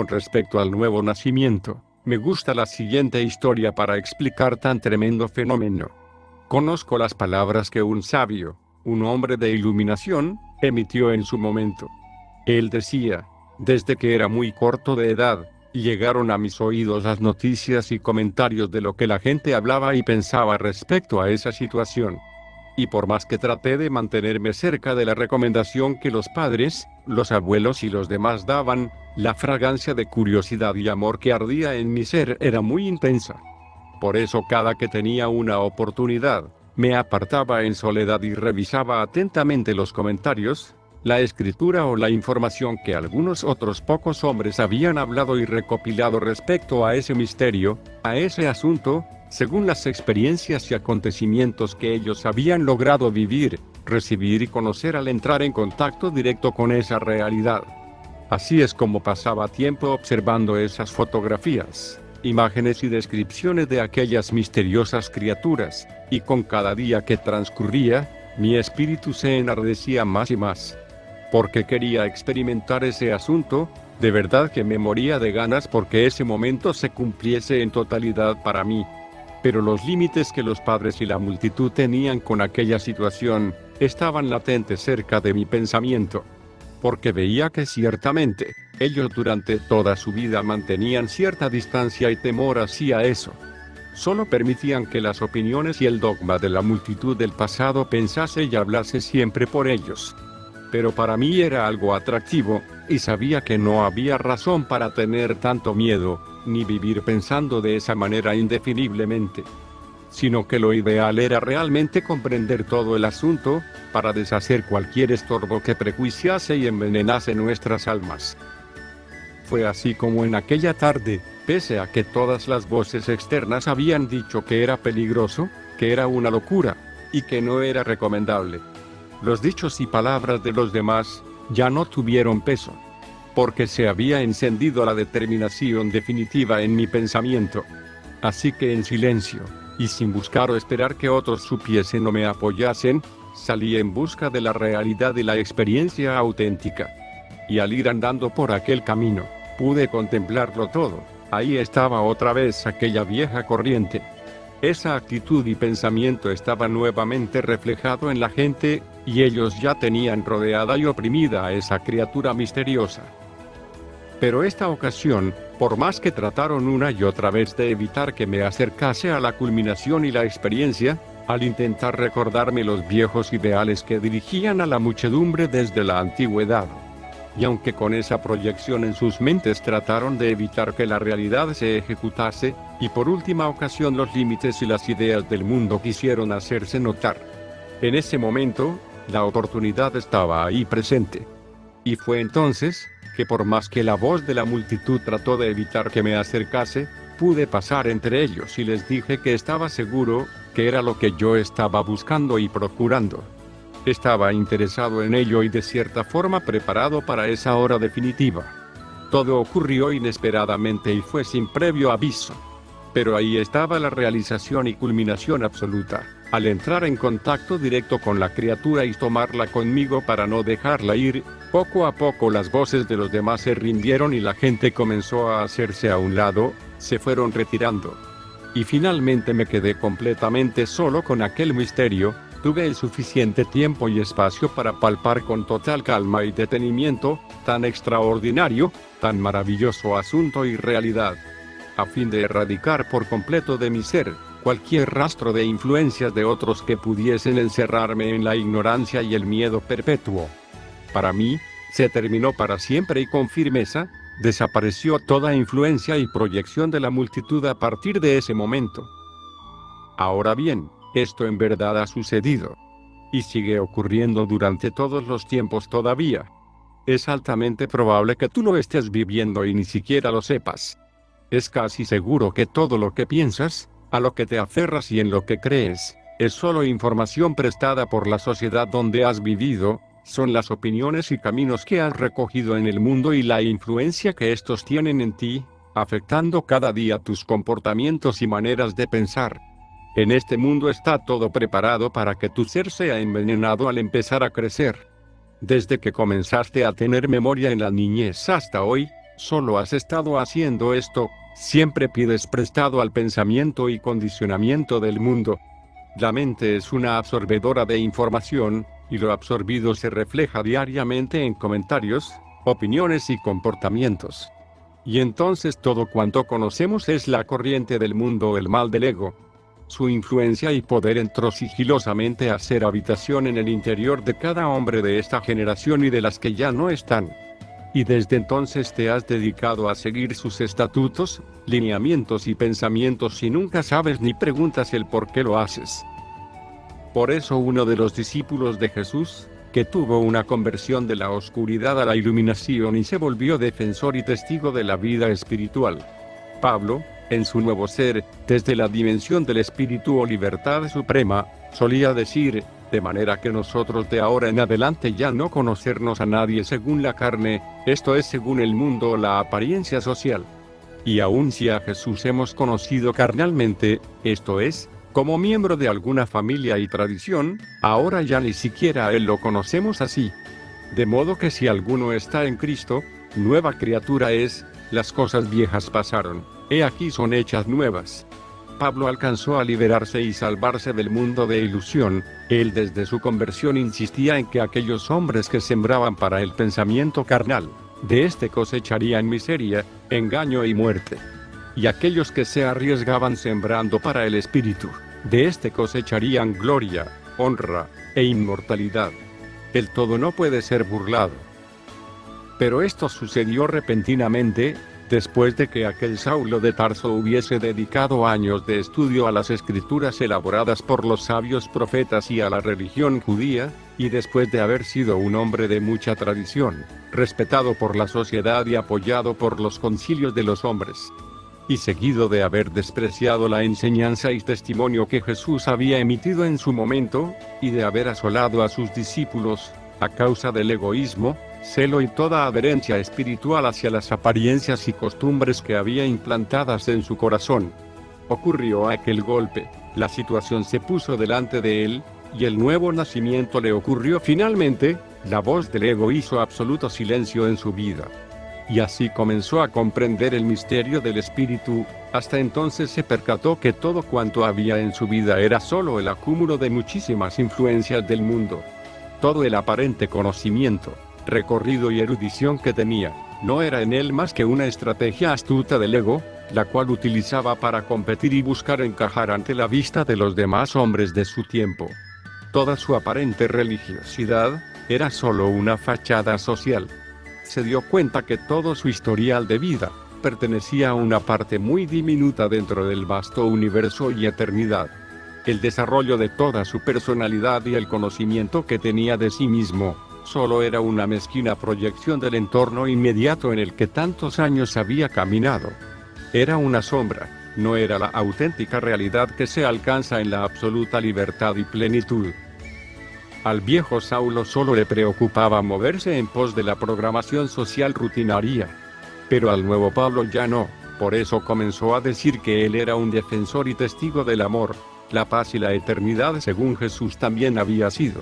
con respecto al nuevo nacimiento, me gusta la siguiente historia para explicar tan tremendo fenómeno. Conozco las palabras que un sabio, un hombre de iluminación, emitió en su momento. Él decía: desde que era muy corto de edad, llegaron a mis oídos las noticias y comentarios de lo que la gente hablaba y pensaba respecto a esa situación. Y por más que traté de mantenerme cerca de la recomendación que los padres, los abuelos y los demás daban, la fragancia de curiosidad y amor que ardía en mi ser era muy intensa. Por eso cada que tenía una oportunidad, me apartaba en soledad y revisaba atentamente los comentarios, la escritura o la información que algunos otros pocos hombres habían hablado y recopilado respecto a ese misterio, a ese asunto, según las experiencias y acontecimientos que ellos habían logrado vivir, recibir y conocer al entrar en contacto directo con esa realidad. Así es como pasaba tiempo observando esas fotografías, imágenes y descripciones de aquellas misteriosas criaturas, y con cada día que transcurría, mi espíritu se enardecía más y más. Porque quería experimentar ese asunto, de verdad que me moría de ganas porque ese momento se cumpliese en totalidad para mí. Pero los límites que los padres y la multitud tenían con aquella situación, estaban latentes cerca de mi pensamiento. Porque veía que ciertamente, ellos durante toda su vida mantenían cierta distancia y temor hacia eso. Solo permitían que las opiniones y el dogma de la multitud del pasado pensase y hablase siempre por ellos. Pero para mí era algo atractivo, y sabía que no había razón para tener tanto miedo, ni vivir pensando de esa manera indefiniblemente. Sino que lo ideal era realmente comprender todo el asunto, para deshacer cualquier estorbo que prejuiciase y envenenase nuestras almas. Fue así como en aquella tarde, pese a que todas las voces externas habían dicho que era peligroso, que era una locura, y que no era recomendable. Los dichos y palabras de los demás ya no tuvieron peso, porque se había encendido la determinación definitiva en mi pensamiento. Así que en silencio, y sin buscar o esperar que otros supiesen o me apoyasen, salí en busca de la realidad y la experiencia auténtica. Y al ir andando por aquel camino, pude contemplarlo todo. Ahí estaba otra vez aquella vieja corriente. Esa actitud y pensamiento estaba nuevamente reflejado en la gente, y ellos ya tenían rodeada y oprimida a esa criatura misteriosa. Pero esta ocasión, por más que trataron una y otra vez de evitar que me acercase a la culminación y la experiencia, al intentar recordarme los viejos ideales que dirigían a la muchedumbre desde la antigüedad. Y aunque con esa proyección en sus mentes trataron de evitar que la realidad se ejecutase, y por última ocasión los límites y las ideas del mundo quisieron hacerse notar. En ese momento, la oportunidad estaba ahí presente. Y fue entonces, que por más que la voz de la multitud trató de evitar que me acercase, pude pasar entre ellos y les dije que estaba seguro, que era lo que yo estaba buscando y procurando. Estaba interesado en ello y de cierta forma preparado para esa hora definitiva. Todo ocurrió inesperadamente y fue sin previo aviso. Pero ahí estaba la realización y culminación absoluta, al entrar en contacto directo con la criatura y tomarla conmigo para no dejarla ir. Poco a poco las voces de los demás se rindieron y la gente comenzó a hacerse a un lado, se fueron retirando. Y finalmente me quedé completamente solo con aquel misterio. Tuve el suficiente tiempo y espacio para palpar con total calma y detenimiento, tan extraordinario, tan maravilloso asunto y realidad, a fin de erradicar por completo de mi ser cualquier rastro de influencias de otros que pudiesen encerrarme en la ignorancia y el miedo perpetuo. Para mí, se terminó para siempre y con firmeza, desapareció toda influencia y proyección de la multitud a partir de ese momento. Ahora bien, esto en verdad ha sucedido. Y sigue ocurriendo durante todos los tiempos todavía. Es altamente probable que tú lo estés viviendo y ni siquiera lo sepas. Es casi seguro que todo lo que piensas, a lo que te aferras y en lo que crees, es solo información prestada por la sociedad donde has vivido, son las opiniones y caminos que has recogido en el mundo y la influencia que estos tienen en ti, afectando cada día tus comportamientos y maneras de pensar. En este mundo está todo preparado para que tu ser sea envenenado al empezar a crecer. Desde que comenzaste a tener memoria en la niñez hasta hoy, Solo has estado haciendo esto, siempre pides prestado al pensamiento y condicionamiento del mundo. La mente es una absorbedora de información, y lo absorbido se refleja diariamente en comentarios, opiniones y comportamientos. Y entonces todo cuanto conocemos es la corriente del mundo o el mal del ego. Su influencia y poder entró sigilosamente a hacer habitación en el interior de cada hombre de esta generación y de las que ya no están. Y desde entonces te has dedicado a seguir sus estatutos, lineamientos y pensamientos y nunca sabes ni preguntas el por qué lo haces. Por eso uno de los discípulos de Jesús, que tuvo una conversión de la oscuridad a la iluminación y se volvió defensor y testigo de la vida espiritual, Pablo, en su nuevo ser, desde la dimensión del espíritu o libertad suprema, solía decir, de manera que nosotros de ahora en adelante ya no conocernos a nadie según la carne, esto es según el mundo o la apariencia social. Y aun si a Jesús hemos conocido carnalmente, esto es, como miembro de alguna familia y tradición, ahora ya ni siquiera a Él lo conocemos así. De modo que si alguno está en Cristo, nueva criatura es, las cosas viejas pasaron, he aquí son hechas nuevas. Pablo alcanzó a liberarse y salvarse del mundo de ilusión. Él desde su conversión insistía en que aquellos hombres que sembraban para el pensamiento carnal, de este cosecharían miseria, engaño y muerte. Y aquellos que se arriesgaban sembrando para el espíritu, de este cosecharían gloria, honra e inmortalidad. El todo no puede ser burlado. Pero esto sucedió repentinamente, después de que aquel Saulo de Tarso hubiese dedicado años de estudio a las escrituras elaboradas por los sabios profetas y a la religión judía, y después de haber sido un hombre de mucha tradición, respetado por la sociedad y apoyado por los concilios de los hombres, y seguido de haber despreciado la enseñanza y testimonio que Jesús había emitido en su momento, y de haber asolado a sus discípulos, a causa del egoísmo, celo y toda adherencia espiritual hacia las apariencias y costumbres que había implantadas en su corazón. Ocurrió aquel golpe, la situación se puso delante de él, y el nuevo nacimiento le ocurrió finalmente, la voz del ego hizo absoluto silencio en su vida. Y así comenzó a comprender el misterio del espíritu, hasta entonces se percató que todo cuanto había en su vida era solo el acúmulo de muchísimas influencias del mundo. Todo el aparente conocimiento, recorrido y erudición que tenía, no era en él más que una estrategia astuta del ego, la cual utilizaba para competir y buscar encajar ante la vista de los demás hombres de su tiempo. Toda su aparente religiosidad, era solo una fachada social. Se dio cuenta que todo su historial de vida, pertenecía a una parte muy diminuta dentro del vasto universo y eternidad. El desarrollo de toda su personalidad y el conocimiento que tenía de sí mismo, solo era una mezquina proyección del entorno inmediato en el que tantos años había caminado. Era una sombra, no era la auténtica realidad que se alcanza en la absoluta libertad y plenitud. Al viejo Saulo solo le preocupaba moverse en pos de la programación social rutinaria. Pero al nuevo Pablo ya no, por eso comenzó a decir que él era un defensor y testigo del amor, la paz y la eternidad según Jesús también había sido.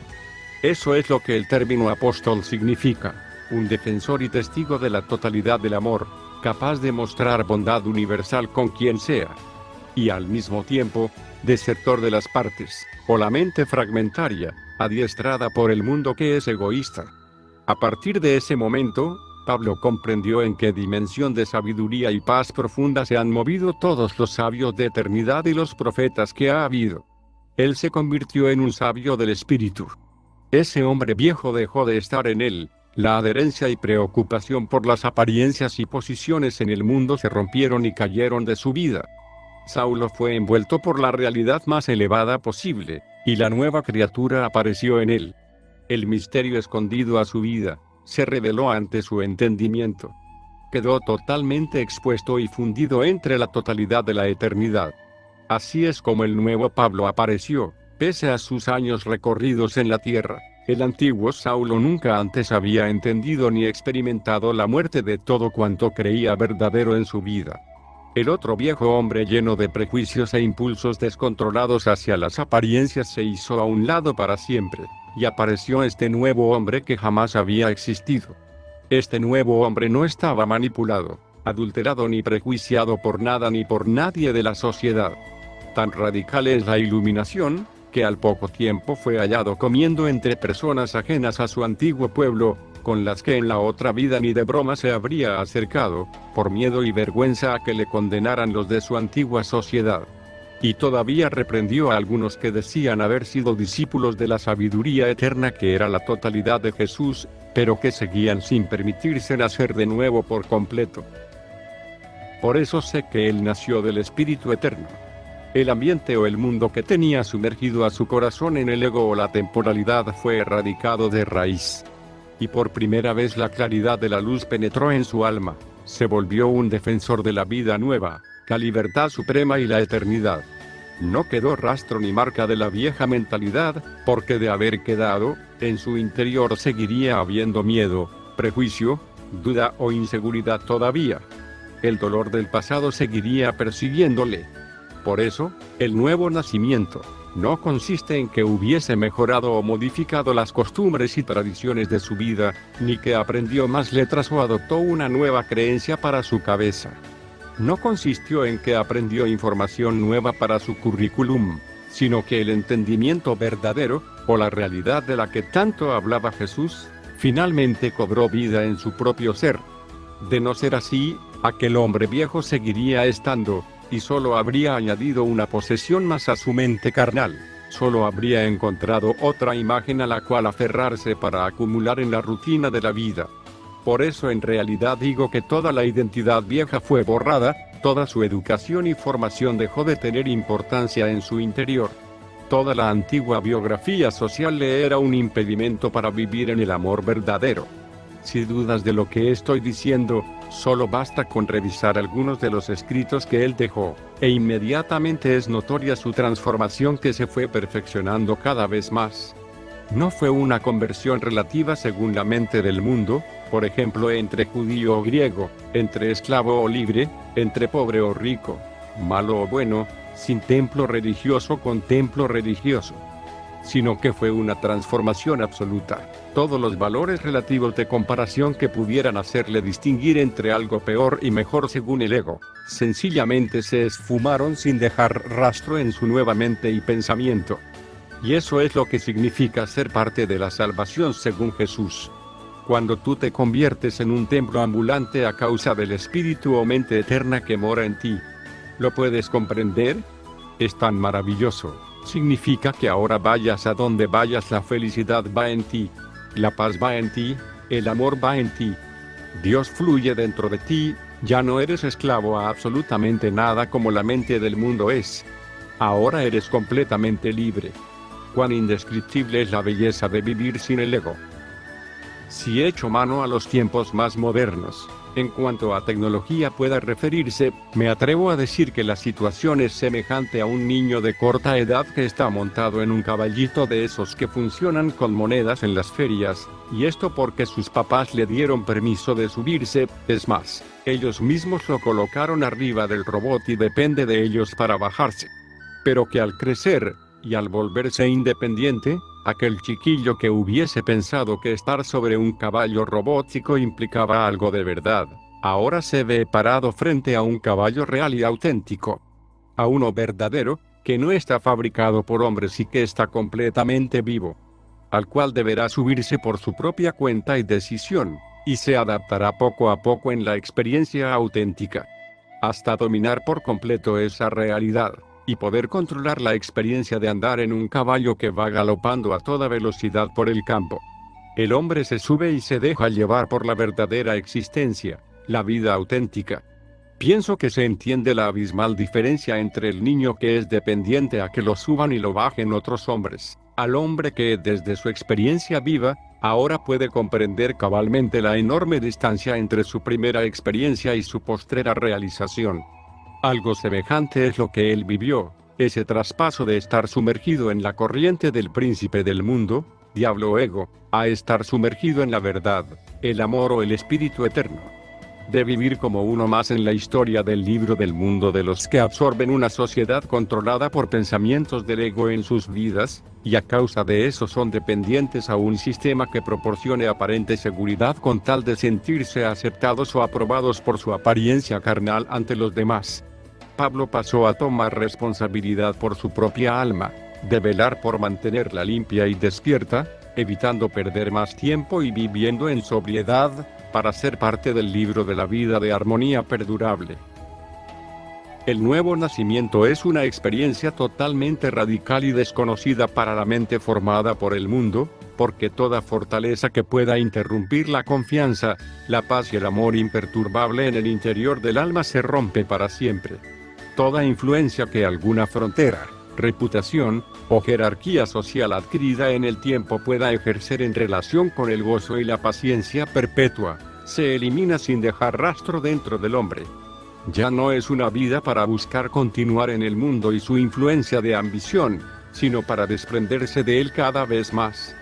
Eso es lo que el término apóstol significa, un defensor y testigo de la totalidad del amor, capaz de mostrar bondad universal con quien sea. Y al mismo tiempo, desertor de las partes, o la mente fragmentaria, adiestrada por el mundo que es egoísta. A partir de ese momento, Pablo comprendió en qué dimensión de sabiduría y paz profunda se han movido todos los sabios de eternidad y los profetas que ha habido. Él se convirtió en un sabio del espíritu. Ese hombre viejo dejó de estar en él, la adherencia y preocupación por las apariencias y posiciones en el mundo se rompieron y cayeron de su vida. Saulo fue envuelto por la realidad más elevada posible, y la nueva criatura apareció en él. El misterio escondido a su vida, se reveló ante su entendimiento. Quedó totalmente expuesto y fundido entre la totalidad de la eternidad. Así es como el nuevo Pablo apareció, pese a sus años recorridos en la tierra. El antiguo Saulo nunca antes había entendido ni experimentado la muerte de todo cuanto creía verdadero en su vida. El otro viejo hombre lleno de prejuicios e impulsos descontrolados hacia las apariencias se hizo a un lado para siempre, y apareció este nuevo hombre que jamás había existido. Este nuevo hombre no estaba manipulado, adulterado ni prejuiciado por nada ni por nadie de la sociedad. Tan radical es la iluminación, que al poco tiempo fue hallado comiendo entre personas ajenas a su antiguo pueblo, con las que en la otra vida ni de broma se habría acercado, por miedo y vergüenza a que le condenaran los de su antigua sociedad. Y todavía reprendió a algunos que decían haber sido discípulos de la sabiduría eterna que era la totalidad de Jesús, pero que seguían sin permitirse nacer de nuevo por completo. Por eso sé que él nació del Espíritu Eterno. El ambiente o el mundo que tenía sumergido a su corazón en el ego o la temporalidad fue erradicado de raíz. Y por primera vez la claridad de la luz penetró en su alma, se volvió un defensor de la vida nueva, la libertad suprema y la eternidad. No quedó rastro ni marca de la vieja mentalidad, porque de haber quedado, en su interior seguiría habiendo miedo, prejuicio, duda o inseguridad todavía. El dolor del pasado seguiría persiguiéndole. Por eso, el nuevo nacimiento no consiste en que hubiese mejorado o modificado las costumbres y tradiciones de su vida, ni que aprendió más letras o adoptó una nueva creencia para su cabeza. No consistió en que aprendió información nueva para su currículum, sino que el entendimiento verdadero, o la realidad de la que tanto hablaba Jesús, finalmente cobró vida en su propio ser. De no ser así, aquel hombre viejo seguiría estando, y solo habría añadido una posesión más a su mente carnal, solo habría encontrado otra imagen a la cual aferrarse para acumular en la rutina de la vida. Por eso en realidad digo que toda la identidad vieja fue borrada, toda su educación y formación dejó de tener importancia en su interior. Toda la antigua biografía social le era un impedimento para vivir en el amor verdadero. Si dudas de lo que estoy diciendo, solo basta con revisar algunos de los escritos que él dejó, e inmediatamente es notoria su transformación que se fue perfeccionando cada vez más. No fue una conversión relativa según la mente del mundo, por ejemplo entre judío o griego, entre esclavo o libre, entre pobre o rico, malo o bueno, sin templo religioso con templo religioso, sino que fue una transformación absoluta. Todos los valores relativos de comparación que pudieran hacerle distinguir entre algo peor y mejor según el ego, sencillamente se esfumaron sin dejar rastro en su nueva mente y pensamiento. Y eso es lo que significa ser parte de la salvación según Jesús. Cuando tú te conviertes en un templo ambulante a causa del espíritu o mente eterna que mora en ti. ¿Lo puedes comprender? Es tan maravilloso. Significa que ahora vayas a donde vayas, la felicidad va en ti, la paz va en ti, el amor va en ti. Dios fluye dentro de ti, ya no eres esclavo a absolutamente nada como la mente del mundo es. Ahora eres completamente libre. Cuán indescriptible es la belleza de vivir sin el ego. Si echo mano a los tiempos más modernos, en cuanto a tecnología pueda referirse, me atrevo a decir que la situación es semejante a un niño de corta edad que está montado en un caballito de esos que funcionan con monedas en las ferias, y esto porque sus papás le dieron permiso de subirse, es más, ellos mismos lo colocaron arriba del robot y depende de ellos para bajarse. Pero que al crecer, y al volverse independiente, aquel chiquillo que hubiese pensado que estar sobre un caballo robótico implicaba algo de verdad, ahora se ve parado frente a un caballo real y auténtico. A uno verdadero, que no está fabricado por hombres y que está completamente vivo. Al cual deberá subirse por su propia cuenta y decisión, y se adaptará poco a poco en la experiencia auténtica, hasta dominar por completo esa realidad y poder controlar la experiencia de andar en un caballo que va galopando a toda velocidad por el campo. El hombre se sube y se deja llevar por la verdadera existencia, la vida auténtica. Pienso que se entiende la abismal diferencia entre el niño que es dependiente a que lo suban y lo bajen otros hombres, al hombre que desde su experiencia viva, ahora puede comprender cabalmente la enorme distancia entre su primera experiencia y su postrera realización. Algo semejante es lo que él vivió, ese traspaso de estar sumergido en la corriente del príncipe del mundo, diablo ego, a estar sumergido en la verdad, el amor o el espíritu eterno. de vivir como uno más en la historia del libro del mundo de los que absorben una sociedad controlada por pensamientos del ego en sus vidas, y a causa de eso son dependientes a un sistema que proporcione aparente seguridad con tal de sentirse aceptados o aprobados por su apariencia carnal ante los demás. Pablo pasó a tomar responsabilidad por su propia alma, de velar por mantenerla limpia y despierta, evitando perder más tiempo y viviendo en sobriedad, para ser parte del libro de la vida de armonía perdurable. El nuevo nacimiento es una experiencia totalmente radical y desconocida para la mente formada por el mundo, porque toda fortaleza que pueda interrumpir la confianza, la paz y el amor imperturbable en el interior del alma se rompe para siempre. Toda influencia que alguna frontera, reputación o jerarquía social adquirida en el tiempo pueda ejercer en relación con el gozo y la paciencia perpetua, se elimina sin dejar rastro dentro del hombre. Ya no es una vida para buscar continuar en el mundo y su influencia de ambición, sino para desprenderse de él cada vez más.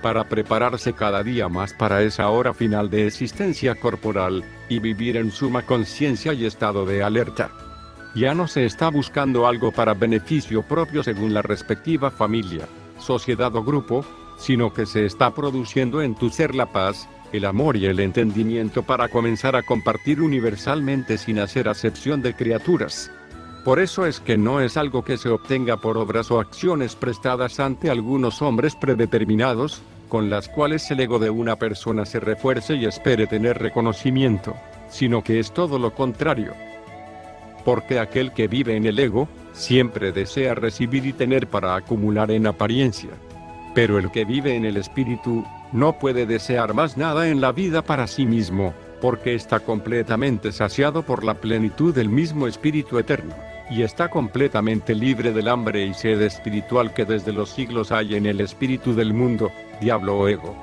Para prepararse cada día más para esa hora final de existencia corporal, y vivir en suma conciencia y estado de alerta. Ya no se está buscando algo para beneficio propio según la respectiva familia, sociedad o grupo, sino que se está produciendo en tu ser la paz, el amor y el entendimiento para comenzar a compartir universalmente sin hacer acepción de criaturas. Por eso es que no es algo que se obtenga por obras o acciones prestadas ante algunos hombres predeterminados, con las cuales el ego de una persona se refuerce y espere tener reconocimiento, sino que es todo lo contrario. Porque aquel que vive en el ego, siempre desea recibir y tener para acumular en apariencia. Pero el que vive en el espíritu, no puede desear más nada en la vida para sí mismo, porque está completamente saciado por la plenitud del mismo espíritu eterno, y está completamente libre del hambre y sed espiritual que desde los siglos hay en el espíritu del mundo, diablo o ego.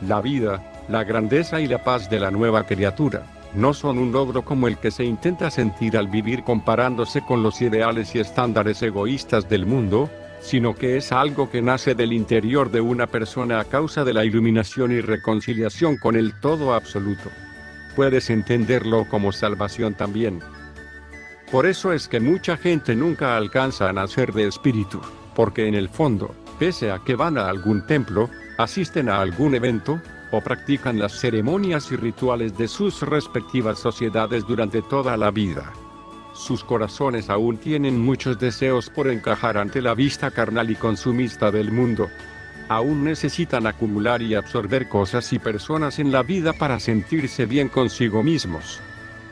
La vida, la grandeza y la paz de la nueva criatura no son un logro como el que se intenta sentir al vivir comparándose con los ideales y estándares egoístas del mundo, sino que es algo que nace del interior de una persona a causa de la iluminación y reconciliación con el todo absoluto. Puedes entenderlo como salvación también. Por eso es que mucha gente nunca alcanza a nacer de espíritu, porque en el fondo, pese a que van a algún templo, asisten a algún evento, o practican las ceremonias y rituales de sus respectivas sociedades durante toda la vida, sus corazones aún tienen muchos deseos por encajar ante la vista carnal y consumista del mundo. Aún necesitan acumular y absorber cosas y personas en la vida para sentirse bien consigo mismos.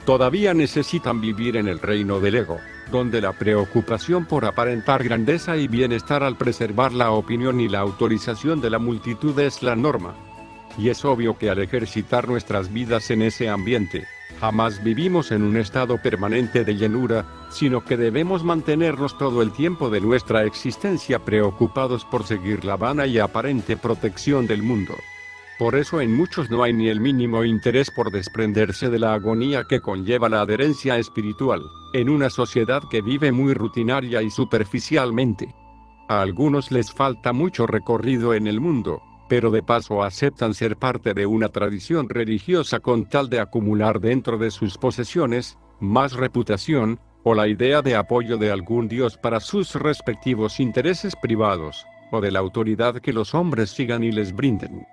Todavía necesitan vivir en el reino del ego, donde la preocupación por aparentar grandeza y bienestar al preservar la opinión y la autorización de la multitud es la norma. Y es obvio que al ejercitar nuestras vidas en ese ambiente, jamás vivimos en un estado permanente de llenura, sino que debemos mantenernos todo el tiempo de nuestra existencia preocupados por seguir la vana y aparente protección del mundo. Por eso en muchos no hay ni el mínimo interés por desprenderse de la agonía que conlleva la adherencia espiritual, en una sociedad que vive muy rutinaria y superficialmente. A algunos les falta mucho recorrido en el mundo, pero de paso aceptan ser parte de una tradición religiosa con tal de acumular dentro de sus posesiones, más reputación, o la idea de apoyo de algún dios para sus respectivos intereses privados, o de la autoridad que los hombres sigan y les brinden.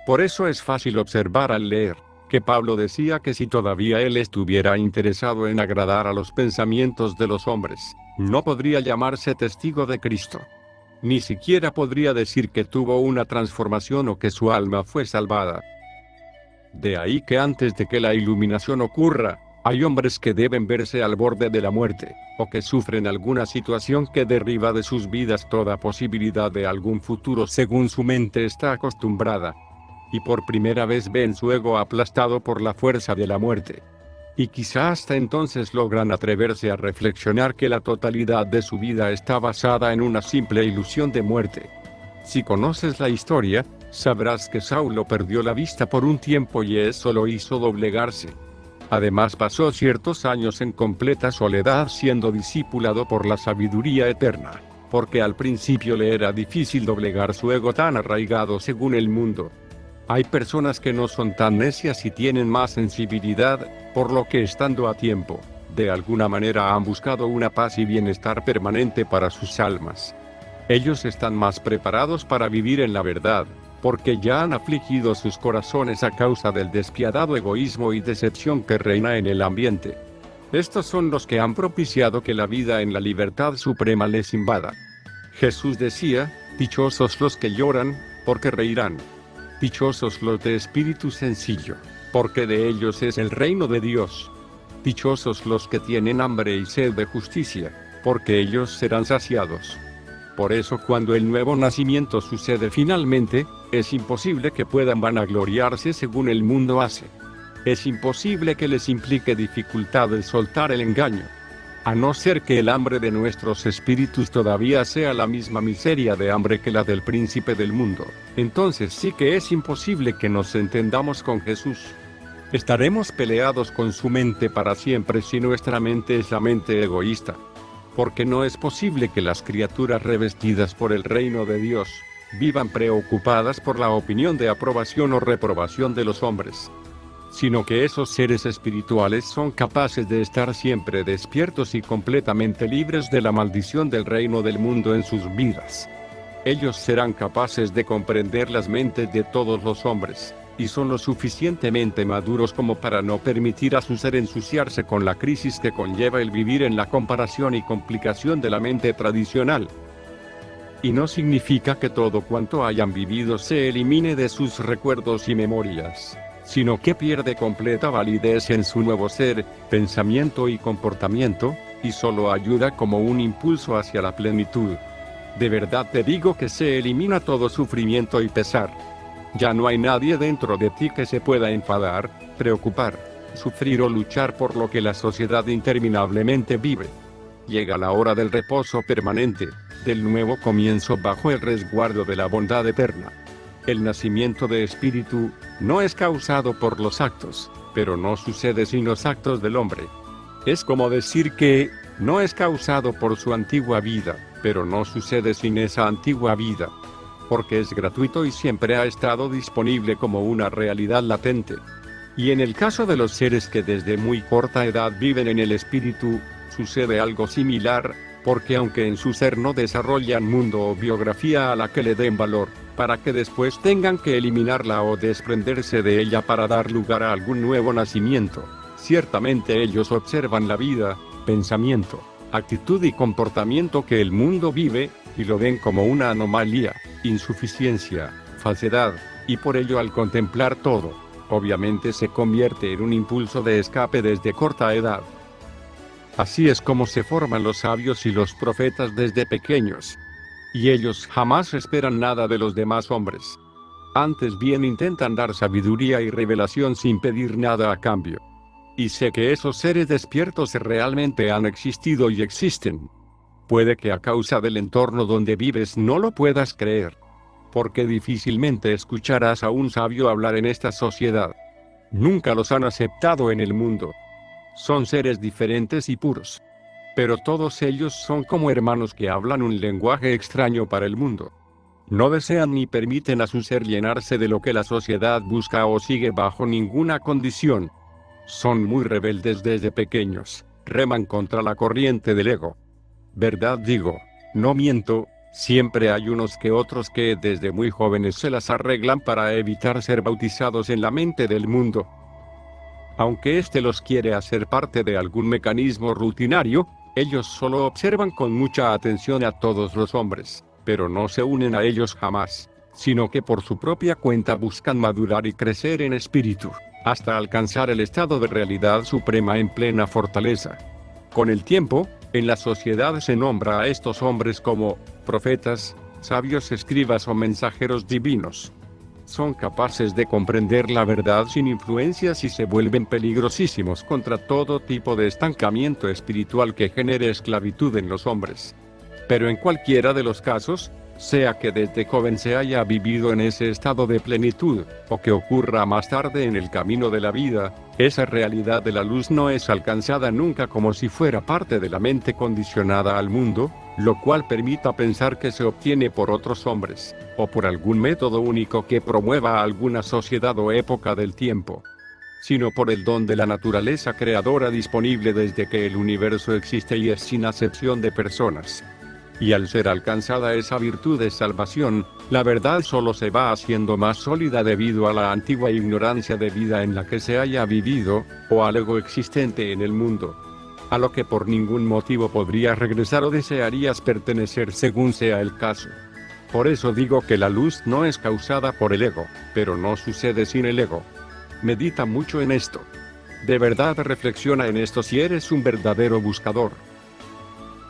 Por eso es fácil observar al leer, que Pablo decía que si todavía él estuviera interesado en agradar a los pensamientos de los hombres, no podría llamarse testigo de Cristo. Ni siquiera podría decir que tuvo una transformación o que su alma fue salvada. De ahí que antes de que la iluminación ocurra, hay hombres que deben verse al borde de la muerte, o que sufren alguna situación que derriba de sus vidas toda posibilidad de algún futuro según su mente está acostumbrada. Y por primera vez ven su ego aplastado por la fuerza de la muerte. Y quizá hasta entonces logran atreverse a reflexionar que la totalidad de su vida está basada en una simple ilusión de muerte. Si conoces la historia, sabrás que Saulo perdió la vista por un tiempo y eso lo hizo doblegarse. Además pasó ciertos años en completa soledad siendo discipulado por la sabiduría eterna, porque al principio le era difícil doblegar su ego tan arraigado según el mundo. Hay personas que no son tan necias y tienen más sensibilidad, por lo que estando a tiempo, de alguna manera han buscado una paz y bienestar permanente para sus almas. Ellos están más preparados para vivir en la verdad, porque ya han afligido sus corazones a causa del despiadado egoísmo y decepción que reina en el ambiente. Estos son los que han propiciado que la vida en la libertad suprema les invada. Jesús decía, dichosos los que lloran, porque reirán. Dichosos los de espíritu sencillo, porque de ellos es el reino de Dios. Dichosos los que tienen hambre y sed de justicia, porque ellos serán saciados. Por eso cuando el nuevo nacimiento sucede finalmente, es imposible que puedan vanagloriarse según el mundo hace. Es imposible que les implique dificultad el soltar el engaño. A no ser que el hambre de nuestros espíritus todavía sea la misma miseria de hambre que la del príncipe del mundo, entonces sí que es imposible que nos entendamos con Jesús. Estaremos peleados con su mente para siempre si nuestra mente es la mente egoísta. Porque no es posible que las criaturas revestidas por el reino de Dios vivan preocupadas por la opinión de aprobación o reprobación de los hombres, sino que esos seres espirituales son capaces de estar siempre despiertos y completamente libres de la maldición del reino del mundo en sus vidas. Ellos serán capaces de comprender las mentes de todos los hombres, y son lo suficientemente maduros como para no permitir a su ser ensuciarse con la crisis que conlleva el vivir en la comparación y complicación de la mente tradicional. Y no significa que todo cuanto hayan vivido se elimine de sus recuerdos y memorias, sino que pierde completa validez en su nuevo ser, pensamiento y comportamiento, y solo ayuda como un impulso hacia la plenitud. De verdad te digo que se elimina todo sufrimiento y pesar. Ya no hay nadie dentro de ti que se pueda enfadar, preocupar, sufrir o luchar por lo que la sociedad interminablemente vive. Llega la hora del reposo permanente, del nuevo comienzo bajo el resguardo de la bondad eterna. El nacimiento de espíritu no es causado por los actos, pero no sucede sin los actos del hombre. Es como decir que no es causado por su antigua vida, pero no sucede sin esa antigua vida. Porque es gratuito y siempre ha estado disponible como una realidad latente. Y en el caso de los seres que desde muy corta edad viven en el espíritu, sucede algo similar, porque aunque en su ser no desarrollan mundo o biografía a la que le den valor, para que después tengan que eliminarla o desprenderse de ella para dar lugar a algún nuevo nacimiento, ciertamente ellos observan la vida, pensamiento, actitud y comportamiento que el mundo vive, y lo ven como una anomalía, insuficiencia, falsedad, y por ello al contemplar todo, obviamente se convierte en un impulso de escape desde corta edad. Así es como se forman los sabios y los profetas desde pequeños. Y ellos jamás esperan nada de los demás hombres. Antes bien intentan dar sabiduría y revelación sin pedir nada a cambio. Y sé que esos seres despiertos realmente han existido y existen. Puede que a causa del entorno donde vives no lo puedas creer, porque difícilmente escucharás a un sabio hablar en esta sociedad. Nunca los han aceptado en el mundo. Son seres diferentes y puros. Pero todos ellos son como hermanos que hablan un lenguaje extraño para el mundo. No desean ni permiten a su ser llenarse de lo que la sociedad busca o sigue bajo ninguna condición. Son muy rebeldes desde pequeños, reman contra la corriente del ego. Verdad digo, no miento, siempre hay unos que otros que desde muy jóvenes se las arreglan para evitar ser bautizados en la mente del mundo. Aunque éste los quiere hacer parte de algún mecanismo rutinario, ellos solo observan con mucha atención a todos los hombres, pero no se unen a ellos jamás, sino que por su propia cuenta buscan madurar y crecer en espíritu, hasta alcanzar el estado de realidad suprema en plena fortaleza. Con el tiempo, en la sociedad se nombra a estos hombres como profetas, sabios escribas o mensajeros divinos. Son capaces de comprender la verdad sin influencias y se vuelven peligrosísimos contra todo tipo de estancamiento espiritual que genere esclavitud en los hombres. Pero en cualquiera de los casos, Sea que desde joven se haya vivido en ese estado de plenitud, o que ocurra más tarde en el camino de la vida, esa realidad de la luz no es alcanzada nunca como si fuera parte de la mente condicionada al mundo, lo cual permita pensar que se obtiene por otros hombres, o por algún método único que promueva alguna sociedad o época del tiempo, sino por el don de la naturaleza creadora disponible desde que el universo existe y es sin acepción de personas. Y al ser alcanzada esa virtud de salvación, la verdad solo se va haciendo más sólida debido a la antigua ignorancia de vida en la que se haya vivido, o al ego existente en el mundo, a lo que por ningún motivo podrías regresar o desearías pertenecer según sea el caso. Por eso digo que la luz no es causada por el ego, pero no sucede sin el ego. Medita mucho en esto. De verdad reflexiona en esto si eres un verdadero buscador.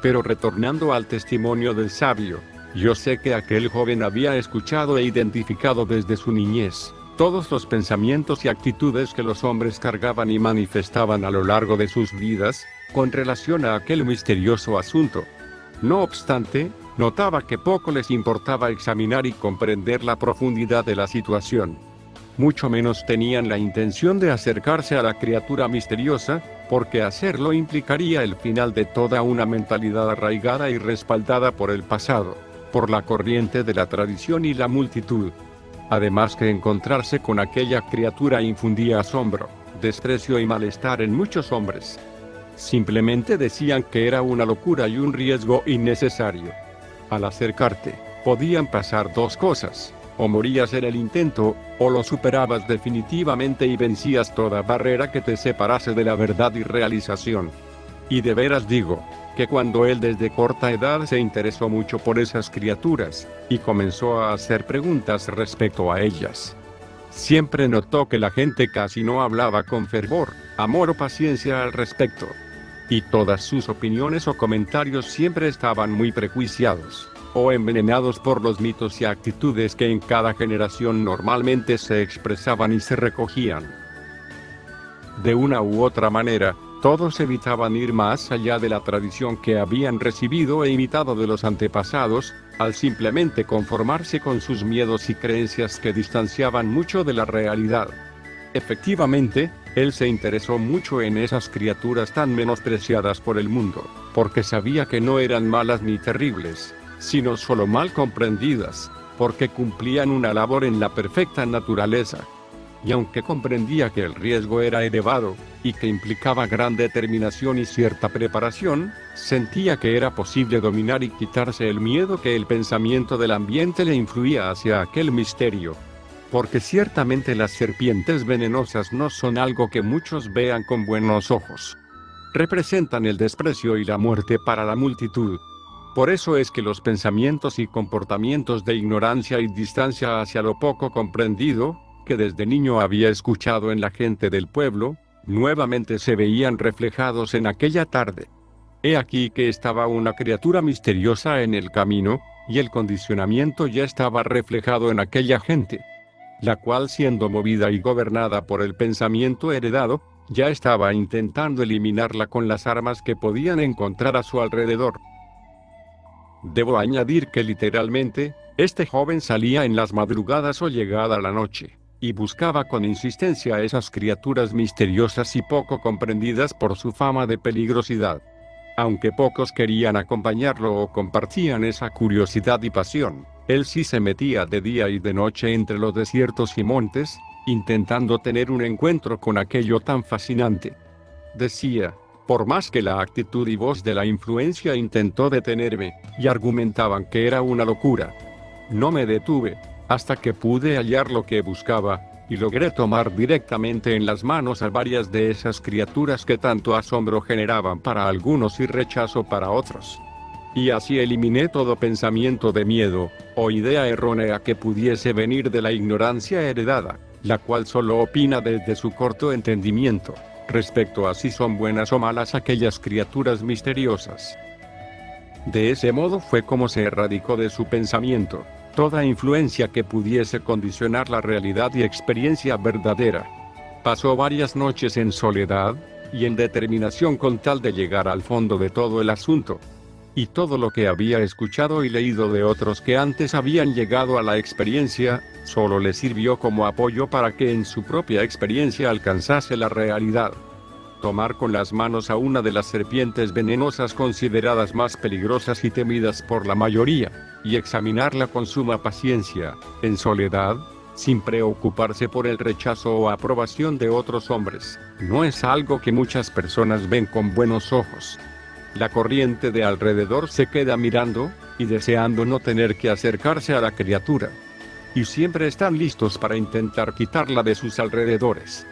Pero retornando al testimonio del sabio, yo sé que aquel joven había escuchado e identificado desde su niñez todos los pensamientos y actitudes que los hombres cargaban y manifestaban a lo largo de sus vidas, con relación a aquel misterioso asunto. No obstante, notaba que poco les importaba examinar y comprender la profundidad de la situación. Mucho menos tenían la intención de acercarse a la criatura misteriosa, porque hacerlo implicaría el final de toda una mentalidad arraigada y respaldada por el pasado, por la corriente de la tradición y la multitud. Además que encontrarse con aquella criatura infundía asombro, desprecio y malestar en muchos hombres. Simplemente decían que era una locura y un riesgo innecesario. Al acercarte, podían pasar dos cosas: o morías en el intento, o lo superabas definitivamente y vencías toda barrera que te separase de la verdad y realización. Y de veras digo, que cuando él desde corta edad se interesó mucho por esas criaturas, y comenzó a hacer preguntas respecto a ellas, siempre notó que la gente casi no hablaba con fervor, amor o paciencia al respecto. Y todas sus opiniones o comentarios siempre estaban muy prejuiciados, o envenenados por los mitos y actitudes que en cada generación normalmente se expresaban y se recogían. De una u otra manera, todos evitaban ir más allá de la tradición que habían recibido e imitado de los antepasados, al simplemente conformarse con sus miedos y creencias que distanciaban mucho de la realidad. Efectivamente, él se interesó mucho en esas criaturas tan menospreciadas por el mundo, porque sabía que no eran malas ni terribles, sino solo mal comprendidas, porque cumplían una labor en la perfecta naturaleza. Y aunque comprendía que el riesgo era elevado, y que implicaba gran determinación y cierta preparación, sentía que era posible dominar y quitarse el miedo que el pensamiento del ambiente le influía hacia aquel misterio. Porque ciertamente las serpientes venenosas no son algo que muchos vean con buenos ojos. Representan el desprecio y la muerte para la multitud. Por eso es que los pensamientos y comportamientos de ignorancia y distancia hacia lo poco comprendido, que desde niño había escuchado en la gente del pueblo, nuevamente se veían reflejados en aquella tarde. He aquí que estaba una criatura misteriosa en el camino, y el condicionamiento ya estaba reflejado en aquella gente, la cual, siendo movida y gobernada por el pensamiento heredado, ya estaba intentando eliminarla con las armas que podían encontrar a su alrededor. Debo añadir que literalmente, este joven salía en las madrugadas o llegada la noche, y buscaba con insistencia a esas criaturas misteriosas y poco comprendidas por su fama de peligrosidad. Aunque pocos querían acompañarlo o compartían esa curiosidad y pasión, él sí se metía de día y de noche entre los desiertos y montes, intentando tener un encuentro con aquello tan fascinante. Decía, por más que la actitud y voz de la influencia intentó detenerme, y argumentaban que era una locura, no me detuve, hasta que pude hallar lo que buscaba, y logré tomar directamente en las manos a varias de esas criaturas que tanto asombro generaban para algunos y rechazo para otros. Y así eliminé todo pensamiento de miedo, o idea errónea que pudiese venir de la ignorancia heredada, la cual solo opina desde su corto entendimiento, respecto a si son buenas o malas aquellas criaturas misteriosas. De ese modo fue como se erradicó de su pensamiento toda influencia que pudiese condicionar la realidad y experiencia verdadera. Pasó varias noches en soledad, y en determinación con tal de llegar al fondo de todo el asunto. y todo lo que había escuchado y leído de otros que antes habían llegado a la experiencia, solo le sirvió como apoyo para que en su propia experiencia alcanzase la realidad. Tomar con las manos a una de las serpientes venenosas consideradas más peligrosas y temidas por la mayoría, y examinarla con suma paciencia, en soledad, sin preocuparse por el rechazo o aprobación de otros hombres, no es algo que muchas personas ven con buenos ojos. La corriente de alrededor se queda mirando, y deseando no tener que acercarse a la criatura. Y siempre están listos para intentar quitarla de sus alrededores.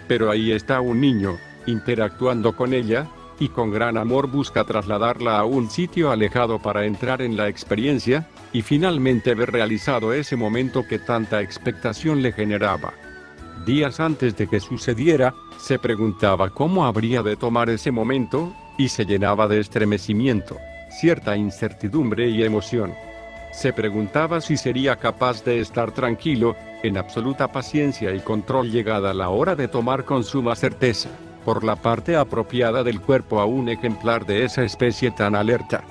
Pero ahí está un niño, interactuando con ella, y con gran amor busca trasladarla a un sitio alejado para entrar en la experiencia, y finalmente ver realizado ese momento que tanta expectación le generaba. Días antes de que sucediera, se preguntaba cómo habría de tomar ese momento, y se llenaba de estremecimiento, cierta incertidumbre y emoción. Se preguntaba si sería capaz de estar tranquilo, en absoluta paciencia y control llegada la hora de tomar con suma certeza, por la parte apropiada del cuerpo a un ejemplar de esa especie tan alerta.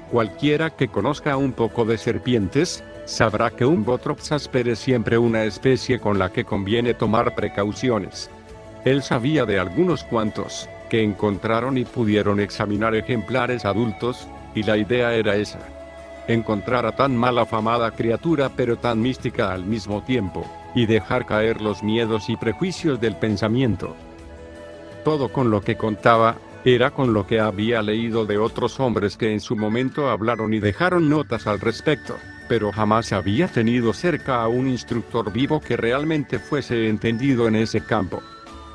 Cualquiera que conozca un poco de serpientes, sabrá que un Botrops asper es siempre una especie con la que conviene tomar precauciones. Él sabía de algunos cuantos, que encontraron y pudieron examinar ejemplares adultos, y la idea era esa. Encontrar a tan mal afamada criatura pero tan mística al mismo tiempo, y dejar caer los miedos y prejuicios del pensamiento. Todo con lo que contaba, era con lo que había leído de otros hombres que en su momento hablaron y dejaron notas al respecto, pero jamás había tenido cerca a un instructor vivo que realmente fuese entendido en ese campo.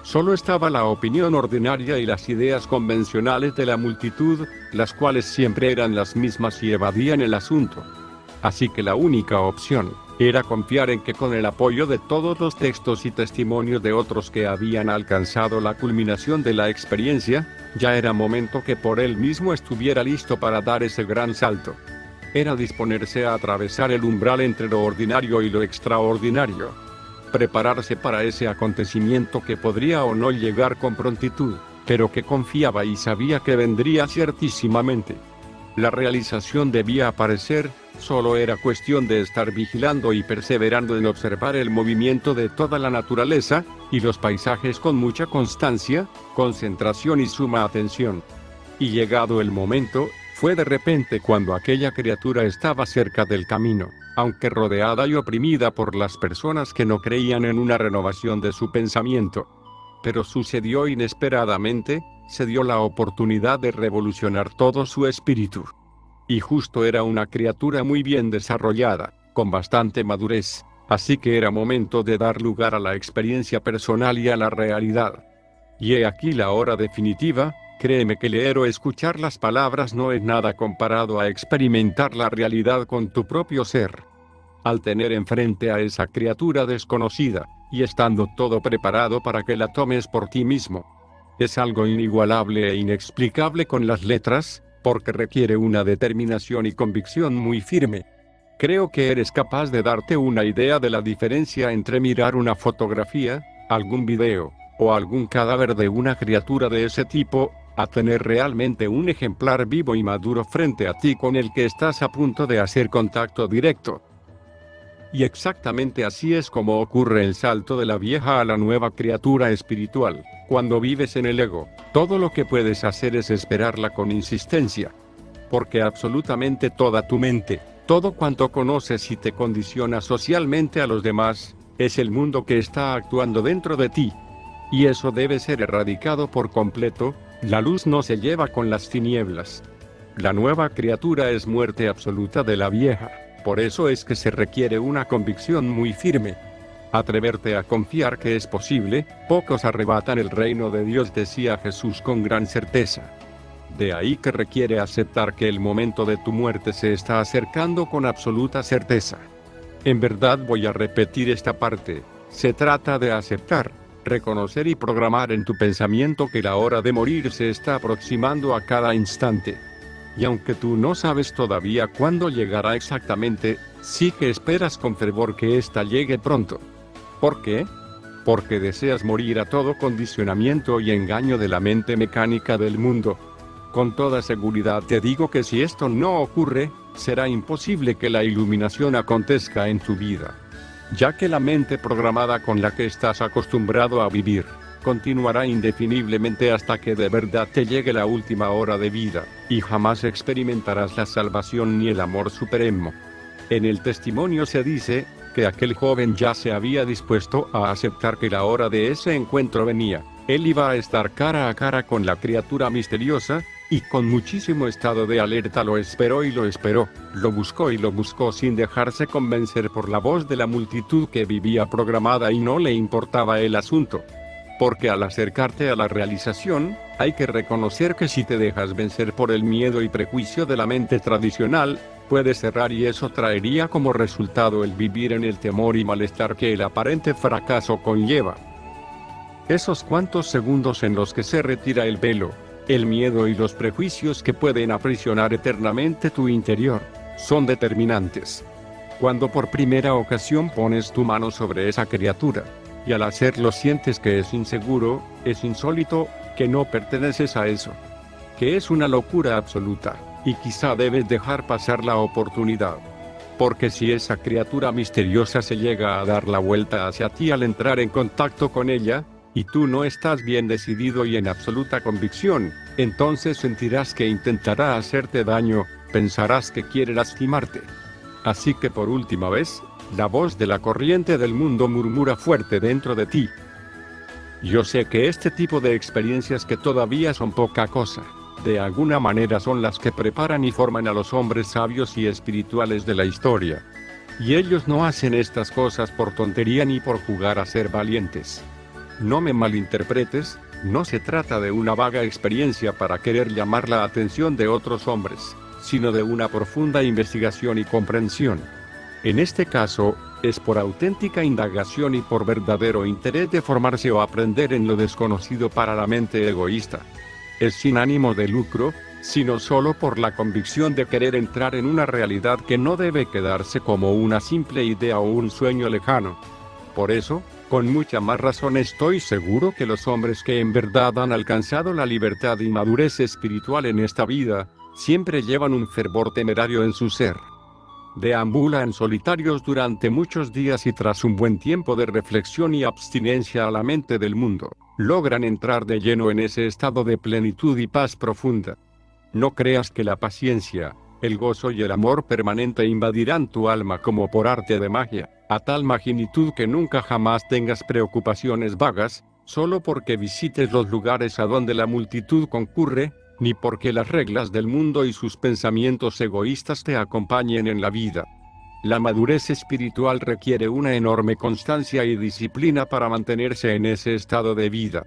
Solo estaba la opinión ordinaria y las ideas convencionales de la multitud, las cuales siempre eran las mismas y evadían el asunto. Así que la única opción era confiar en que con el apoyo de todos los textos y testimonios de otros que habían alcanzado la culminación de la experiencia, ya era momento que por él mismo estuviera listo para dar ese gran salto. Era disponerse a atravesar el umbral entre lo ordinario y lo extraordinario. Prepararse para ese acontecimiento que podría o no llegar con prontitud, pero que confiaba y sabía que vendría ciertísimamente. La realización debía aparecer, solo era cuestión de estar vigilando y perseverando en observar el movimiento de toda la naturaleza, y los paisajes con mucha constancia, concentración y suma atención. Y llegado el momento, fue de repente cuando aquella criatura estaba cerca del camino, aunque rodeada y oprimida por las personas que no creían en una renovación de su pensamiento. Pero sucedió inesperadamente, se dio la oportunidad de revolucionar todo su espíritu. Y justo era una criatura muy bien desarrollada, con bastante madurez, así que era momento de dar lugar a la experiencia personal y a la realidad. Y he aquí la hora definitiva. Créeme que leer o escuchar las palabras no es nada comparado a experimentar la realidad con tu propio ser. Al tener enfrente a esa criatura desconocida, y estando todo preparado para que la tomes por ti mismo. Es algo inigualable e inexplicable con las letras, porque requiere una determinación y convicción muy firme. Creo que eres capaz de darte una idea de la diferencia entre mirar una fotografía, algún video, o algún cadáver de una criatura de ese tipo, a tener realmente un ejemplar vivo y maduro frente a ti con el que estás a punto de hacer contacto directo. Y exactamente así es como ocurre el salto de la vieja a la nueva criatura espiritual. Cuando vives en el ego, todo lo que puedes hacer es esperarla con insistencia. Porque absolutamente toda tu mente, todo cuanto conoces y te condiciona socialmente a los demás, es el mundo que está actuando dentro de ti. Y eso debe ser erradicado por completo. La luz no se lleva con las tinieblas. La nueva criatura es muerte absoluta de la vieja. Por eso es que se requiere una convicción muy firme. Atreverte a confiar que es posible. Pocos arrebatan el reino de Dios, decía Jesús con gran certeza. De ahí que requiere aceptar que el momento de tu muerte se está acercando con absoluta certeza. En verdad voy a repetir esta parte. Se trata de aceptar, reconocer y programar en tu pensamiento que la hora de morir se está aproximando a cada instante. Y aunque tú no sabes todavía cuándo llegará exactamente, sí que esperas con fervor que ésta llegue pronto. ¿Por qué? Porque deseas morir a todo condicionamiento y engaño de la mente mecánica del mundo. Con toda seguridad te digo que si esto no ocurre, será imposible que la iluminación acontezca en tu vida. Ya que la mente programada con la que estás acostumbrado a vivir, continuará indefiniblemente hasta que de verdad te llegue la última hora de vida, y jamás experimentarás la salvación ni el amor supremo. En el testimonio se dice, que aquel joven ya se había dispuesto a aceptar que la hora de ese encuentro venía. Él iba a estar cara a cara con la criatura misteriosa, y con muchísimo estado de alerta lo esperó y lo esperó, lo buscó y lo buscó sin dejarse convencer por la voz de la multitud que vivía programada y no le importaba el asunto. Porque al acercarte a la realización, hay que reconocer que si te dejas vencer por el miedo y prejuicio de la mente tradicional, puedes errar y eso traería como resultado el vivir en el temor y malestar que el aparente fracaso conlleva. Esos cuantos segundos en los que se retira el velo, el miedo y los prejuicios que pueden aprisionar eternamente tu interior, son determinantes. Cuando por primera ocasión pones tu mano sobre esa criatura, y al hacerlo sientes que es inseguro, es insólito, que no perteneces a eso. Que es una locura absoluta, y quizá debes dejar pasar la oportunidad. Porque si esa criatura misteriosa se llega a dar la vuelta hacia ti al entrar en contacto con ella, y tú no estás bien decidido y en absoluta convicción, entonces sentirás que intentará hacerte daño, pensarás que quiere lastimarte. Así que por última vez, la voz de la corriente del mundo murmura fuerte dentro de ti. Yo sé que este tipo de experiencias que todavía son poca cosa, de alguna manera son las que preparan y forman a los hombres sabios y espirituales de la historia. Y ellos no hacen estas cosas por tontería ni por jugar a ser valientes. No me malinterpretes, no se trata de una vaga experiencia para querer llamar la atención de otros hombres, sino de una profunda investigación y comprensión. En este caso, es por auténtica indagación y por verdadero interés de formarse o aprender en lo desconocido para la mente egoísta. Es sin ánimo de lucro, sino solo por la convicción de querer entrar en una realidad que no debe quedarse como una simple idea o un sueño lejano. Por eso, con mucha más razón estoy seguro que los hombres que en verdad han alcanzado la libertad y madurez espiritual en esta vida, siempre llevan un fervor temerario en su ser. Deambulan solitarios durante muchos días y tras un buen tiempo de reflexión y abstinencia a la mente del mundo, logran entrar de lleno en ese estado de plenitud y paz profunda. No creas que la paciencia, el gozo y el amor permanente invadirán tu alma como por arte de magia, a tal magnitud que nunca jamás tengas preocupaciones vagas, solo porque visites los lugares a donde la multitud concurre, ni porque las reglas del mundo y sus pensamientos egoístas te acompañen en la vida. La madurez espiritual requiere una enorme constancia y disciplina para mantenerse en ese estado de vida.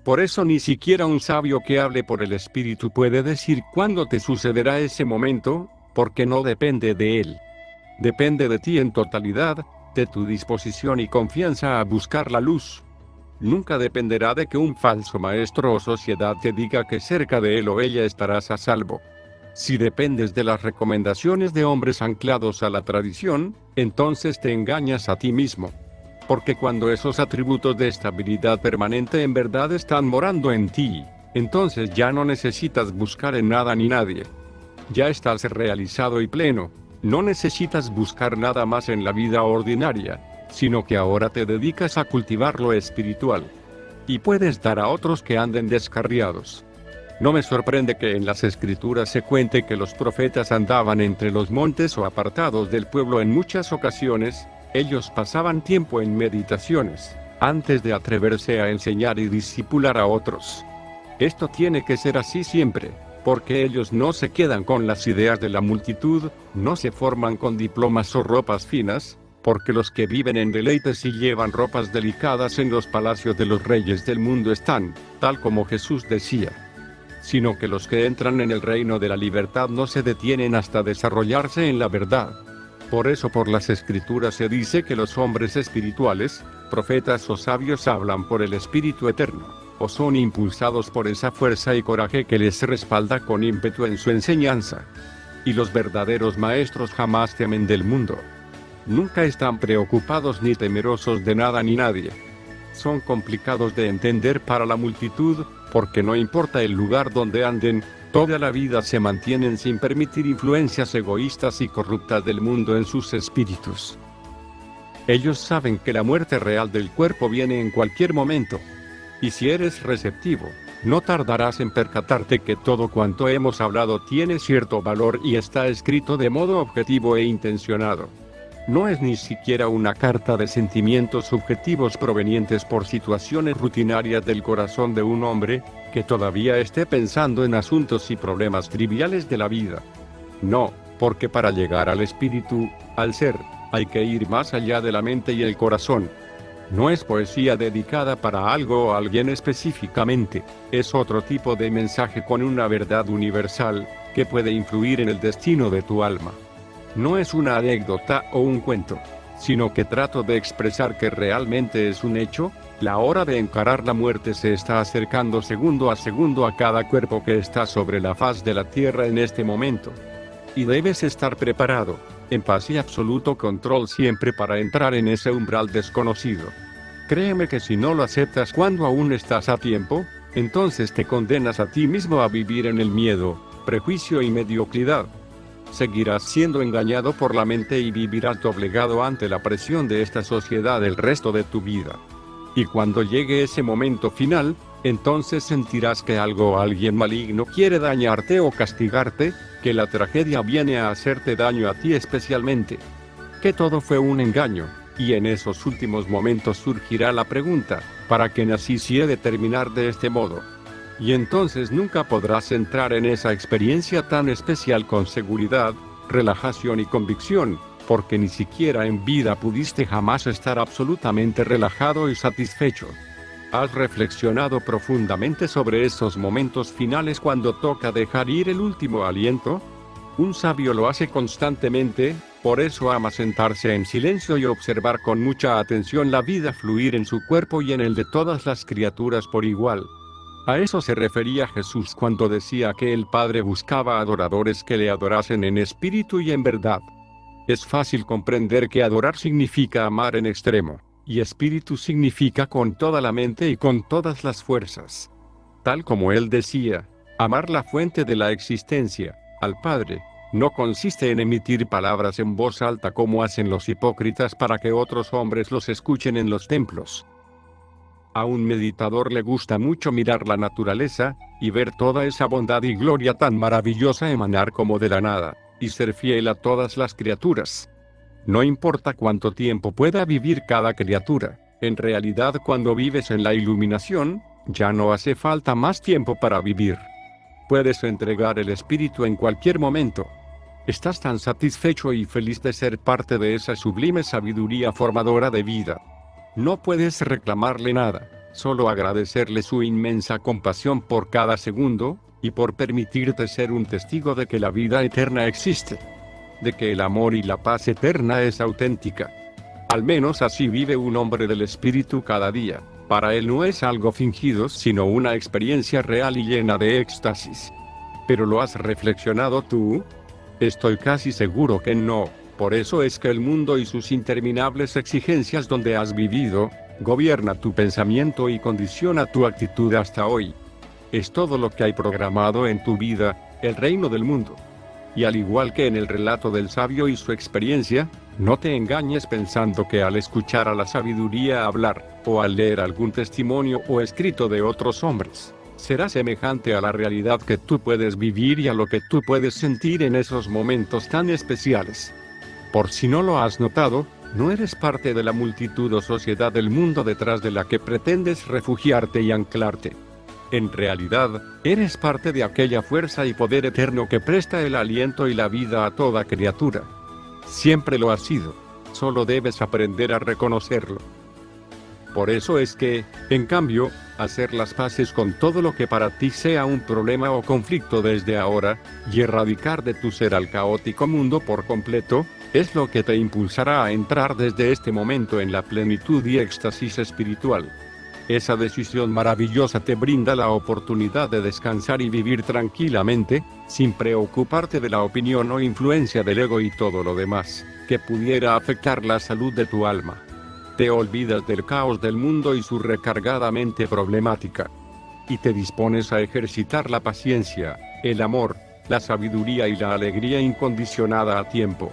Por eso ni siquiera un sabio que hable por el espíritu puede decir cuándo te sucederá ese momento, porque no depende de él. Depende de ti en totalidad, de tu disposición y confianza a buscar la luz. Nunca dependerá de que un falso maestro o sociedad te diga que cerca de él o ella estarás a salvo. Si dependes de las recomendaciones de hombres anclados a la tradición, entonces te engañas a ti mismo. Porque cuando esos atributos de estabilidad permanente en verdad están morando en ti, entonces ya no necesitas buscar en nada ni nadie. Ya estás realizado y pleno, no necesitas buscar nada más en la vida ordinaria, sino que ahora te dedicas a cultivar lo espiritual. Y puedes dar a otros que anden descarriados. No me sorprende que en las escrituras se cuente que los profetas andaban entre los montes o apartados del pueblo en muchas ocasiones, ellos pasaban tiempo en meditaciones, antes de atreverse a enseñar y discipular a otros. Esto tiene que ser así siempre, porque ellos no se quedan con las ideas de la multitud, no se forman con diplomas o ropas finas, porque los que viven en deleites y llevan ropas delicadas en los palacios de los reyes del mundo están, tal como Jesús decía. Sino que los que entran en el reino de la libertad no se detienen hasta desarrollarse en la verdad. Por eso por las escrituras se dice que los hombres espirituales, profetas o sabios hablan por el Espíritu Eterno, o son impulsados por esa fuerza y coraje que les respalda con ímpetu en su enseñanza. Y los verdaderos maestros jamás temen del mundo. Nunca están preocupados ni temerosos de nada ni nadie. Son complicados de entender para la multitud, porque no importa el lugar donde anden, toda la vida se mantienen sin permitir influencias egoístas y corruptas del mundo en sus espíritus. Ellos saben que la muerte real del cuerpo viene en cualquier momento. Y si eres receptivo, no tardarás en percatarte que todo cuanto hemos hablado tiene cierto valor y está escrito de modo objetivo e intencionado. No es ni siquiera una carta de sentimientos subjetivos provenientes por situaciones rutinarias del corazón de un hombre, que todavía esté pensando en asuntos y problemas triviales de la vida. No, porque para llegar al espíritu, al ser, hay que ir más allá de la mente y el corazón. No es poesía dedicada para algo o alguien específicamente, es otro tipo de mensaje con una verdad universal, que puede influir en el destino de tu alma. No es una anécdota o un cuento, sino que trato de expresar que realmente es un hecho. La hora de encarar la muerte se está acercando segundo a cada cuerpo que está sobre la faz de la tierra en este momento. Y debes estar preparado, en paz y absoluto control siempre para entrar en ese umbral desconocido. Créeme que si no lo aceptas cuando aún estás a tiempo, entonces te condenas a ti mismo a vivir en el miedo, prejuicio y mediocridad. Seguirás siendo engañado por la mente y vivirás doblegado ante la presión de esta sociedad el resto de tu vida. Y cuando llegue ese momento final, entonces sentirás que algo o alguien maligno quiere dañarte o castigarte, que la tragedia viene a hacerte daño a ti especialmente. Que todo fue un engaño, y en esos últimos momentos surgirá la pregunta, ¿para qué nací si he de terminar de este modo? Y entonces nunca podrás entrar en esa experiencia tan especial con seguridad, relajación y convicción, porque ni siquiera en vida pudiste jamás estar absolutamente relajado y satisfecho. ¿Has reflexionado profundamente sobre esos momentos finales cuando toca dejar ir el último aliento? Un sabio lo hace constantemente, por eso ama sentarse en silencio y observar con mucha atención la vida fluir en su cuerpo y en el de todas las criaturas por igual. A eso se refería Jesús cuando decía que el Padre buscaba adoradores que le adorasen en espíritu y en verdad. Es fácil comprender que adorar significa amar en extremo, y espíritu significa con toda la mente y con todas las fuerzas. Tal como él decía, amar la fuente de la existencia, al Padre, no consiste en emitir palabras en voz alta como hacen los hipócritas para que otros hombres los escuchen en los templos. A un meditador le gusta mucho mirar la naturaleza, y ver toda esa bondad y gloria tan maravillosa emanar como de la nada, y ser fiel a todas las criaturas. No importa cuánto tiempo pueda vivir cada criatura, en realidad cuando vives en la iluminación, ya no hace falta más tiempo para vivir. Puedes entregar el espíritu en cualquier momento. Estás tan satisfecho y feliz de ser parte de esa sublime sabiduría formadora de vida. No puedes reclamarle nada, solo agradecerle su inmensa compasión por cada segundo, y por permitirte ser un testigo de que la vida eterna existe. De que el amor y la paz eterna es auténtica. Al menos así vive un hombre del espíritu cada día. Para él no es algo fingido sino una experiencia real y llena de éxtasis. ¿Pero lo has reflexionado tú? Estoy casi seguro que no. Por eso es que el mundo y sus interminables exigencias donde has vivido, gobierna tu pensamiento y condiciona tu actitud hasta hoy. Es todo lo que hay programado en tu vida, el reino del mundo. Y al igual que en el relato del sabio y su experiencia, no te engañes pensando que al escuchar a la sabiduría hablar, o al leer algún testimonio o escrito de otros hombres, será semejante a la realidad que tú puedes vivir y a lo que tú puedes sentir en esos momentos tan especiales. Por si no lo has notado, no eres parte de la multitud o sociedad del mundo detrás de la que pretendes refugiarte y anclarte. En realidad, eres parte de aquella fuerza y poder eterno que presta el aliento y la vida a toda criatura. Siempre lo has sido, solo debes aprender a reconocerlo. Por eso es que, en cambio, hacer las paces con todo lo que para ti sea un problema o conflicto desde ahora, y erradicar de tu ser al caótico mundo por completo, es lo que te impulsará a entrar desde este momento en la plenitud y éxtasis espiritual. Esa decisión maravillosa te brinda la oportunidad de descansar y vivir tranquilamente, sin preocuparte de la opinión o influencia del ego y todo lo demás, que pudiera afectar la salud de tu alma. Te olvidas del caos del mundo y su recargada mente problemática. y te dispones a ejercitar la paciencia, el amor, la sabiduría y la alegría incondicionada a tiempo.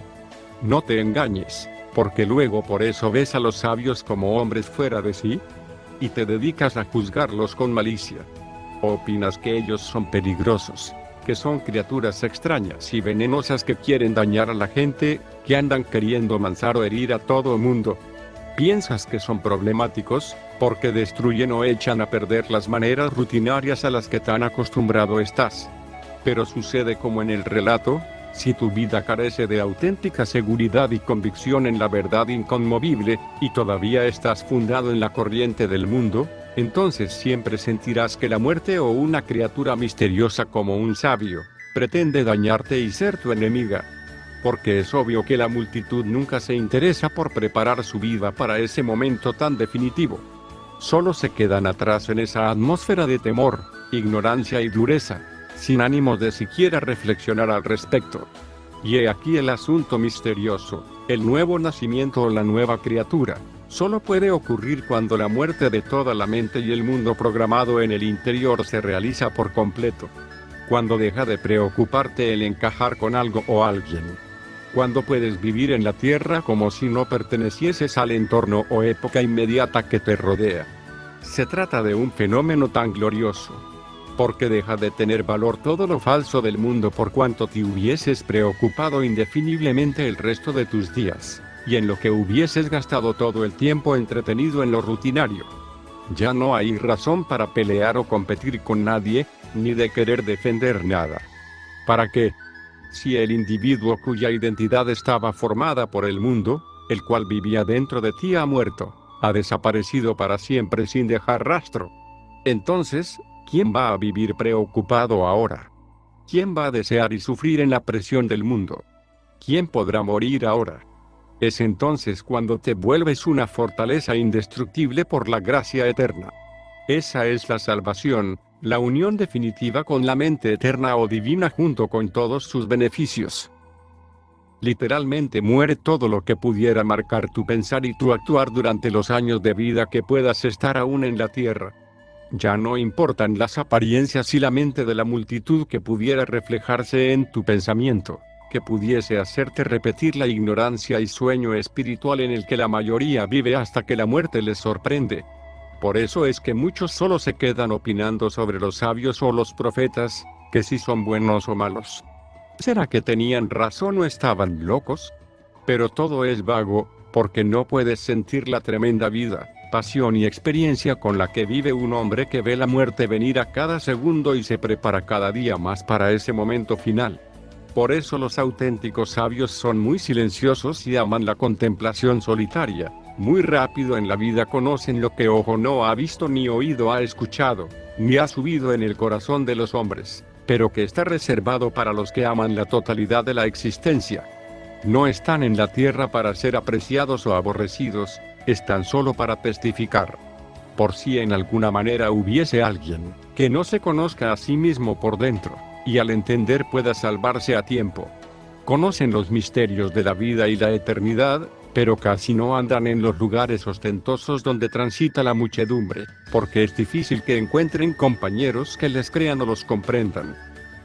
No te engañes, porque luego por eso ves a los sabios como hombres fuera de sí, y te dedicas a juzgarlos con malicia. ¿O opinas que ellos son peligrosos, que son criaturas extrañas y venenosas que quieren dañar a la gente, que andan queriendo matar o herir a todo el mundo? ¿Piensas que son problemáticos, porque destruyen o echan a perder las maneras rutinarias a las que tan acostumbrado estás? Pero sucede como en el relato: si tu vida carece de auténtica seguridad y convicción en la verdad inconmovible, y todavía estás fundado en la corriente del mundo, entonces siempre sentirás que la muerte o una criatura misteriosa como un sabio, pretende dañarte y ser tu enemiga. Porque es obvio que la multitud nunca se interesa por preparar su vida para ese momento tan definitivo. Solo se quedan atrás en esa atmósfera de temor, ignorancia y dureza, sin ánimos de siquiera reflexionar al respecto. Y he aquí el asunto misterioso: el nuevo nacimiento o la nueva criatura solo puede ocurrir cuando la muerte de toda la mente y el mundo programado en el interior se realiza por completo. Cuando deja de preocuparte el encajar con algo o alguien. Cuando puedes vivir en la tierra como si no pertenecieses al entorno o época inmediata que te rodea. Se trata de un fenómeno tan glorioso, porque deja de tener valor todo lo falso del mundo por cuanto te hubieses preocupado indefiniblemente el resto de tus días, y en lo que hubieses gastado todo el tiempo entretenido en lo rutinario. Ya no hay razón para pelear o competir con nadie, ni de querer defender nada. ¿Para qué? Si el individuo cuya identidad estaba formada por el mundo, el cual vivía dentro de ti, ha muerto, ha desaparecido para siempre sin dejar rastro. Entonces, ¿quién va a vivir preocupado ahora? ¿Quién va a desear y sufrir en la presión del mundo? ¿Quién podrá morir ahora? Es entonces cuando te vuelves una fortaleza indestructible por la gracia eterna. Esa es la salvación, la unión definitiva con la mente eterna o divina junto con todos sus beneficios. Literalmente muere todo lo que pudiera marcar tu pensar y tu actuar durante los años de vida que puedas estar aún en la tierra. Ya no importan las apariencias y la mente de la multitud que pudiera reflejarse en tu pensamiento, que pudiese hacerte repetir la ignorancia y sueño espiritual en el que la mayoría vive hasta que la muerte les sorprende. Por eso es que muchos solo se quedan opinando sobre los sabios o los profetas, que si son buenos o malos. ¿Será que tenían razón o estaban locos? Pero todo es vago, porque no puedes sentir la tremenda vida, pasión y experiencia con la que vive un hombre que ve la muerte venir a cada segundo y se prepara cada día más para ese momento final. Por eso los auténticos sabios son muy silenciosos y aman la contemplación solitaria. Muy rápido en la vida conocen lo que ojo no ha visto ni oído ha escuchado, ni ha subido en el corazón de los hombres, pero que está reservado para los que aman la totalidad de la existencia. No están en la tierra para ser apreciados o aborrecidos, están solo para testificar. Por si en alguna manera hubiese alguien que no se conozca a sí mismo por dentro, y al entender pueda salvarse a tiempo. Conocen los misterios de la vida y la eternidad, pero casi no andan en los lugares ostentosos donde transita la muchedumbre, porque es difícil que encuentren compañeros que les crean o los comprendan.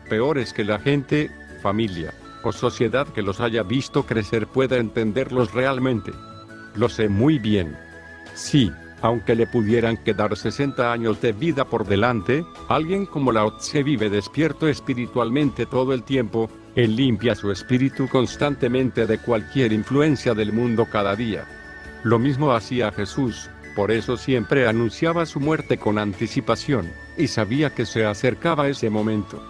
Peor es que la gente, familia o sociedad que los haya visto crecer pueda entenderlos realmente. Lo sé muy bien. Sí, aunque le pudieran quedar 60 años de vida por delante, alguien como Lao Tse vive despierto espiritualmente todo el tiempo. Él limpia su espíritu constantemente de cualquier influencia del mundo cada día. Lo mismo hacía Jesús, por eso siempre anunciaba su muerte con anticipación, y sabía que se acercaba ese momento.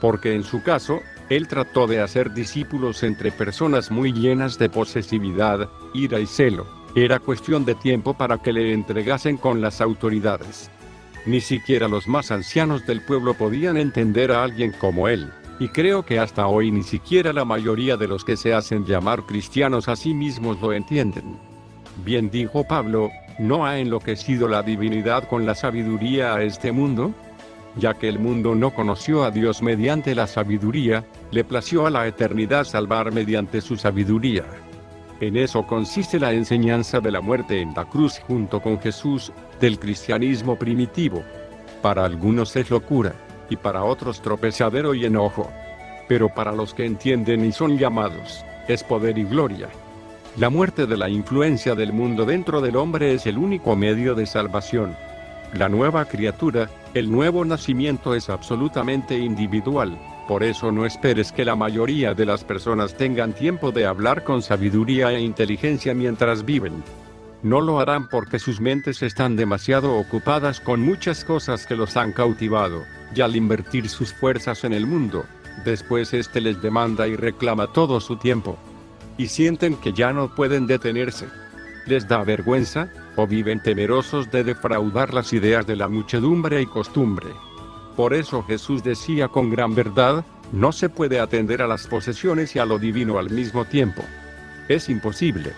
Porque en su caso, él trató de hacer discípulos entre personas muy llenas de posesividad, ira y celo. Era cuestión de tiempo para que le entregasen con las autoridades. Ni siquiera los más ancianos del pueblo podían entender a alguien como él. Y creo que hasta hoy ni siquiera la mayoría de los que se hacen llamar cristianos a sí mismos lo entienden. Bien dijo Pablo, ¿no ha enloquecido la divinidad con la sabiduría a este mundo? Ya que el mundo no conoció a Dios mediante la sabiduría, le plació a la eternidad salvar mediante su sabiduría. En eso consiste la enseñanza de la muerte en la cruz junto con Jesús, del cristianismo primitivo. Para algunos es locura, y para otros tropezadero y enojo. Pero para los que entienden y son llamados, es poder y gloria. La muerte de la influencia del mundo dentro del hombre es el único medio de salvación. La nueva criatura, el nuevo nacimiento es absolutamente individual, por eso no esperes que la mayoría de las personas tengan tiempo de hablar con sabiduría e inteligencia mientras viven. No lo harán porque sus mentes están demasiado ocupadas con muchas cosas que los han cautivado, y al invertir sus fuerzas en el mundo, después éste les demanda y reclama todo su tiempo. Y sienten que ya no pueden detenerse. Les da vergüenza, o viven temerosos de defraudar las ideas de la muchedumbre y costumbre. Por eso Jesús decía con gran verdad, no se puede atender a las posesiones y a lo divino al mismo tiempo. Es imposible.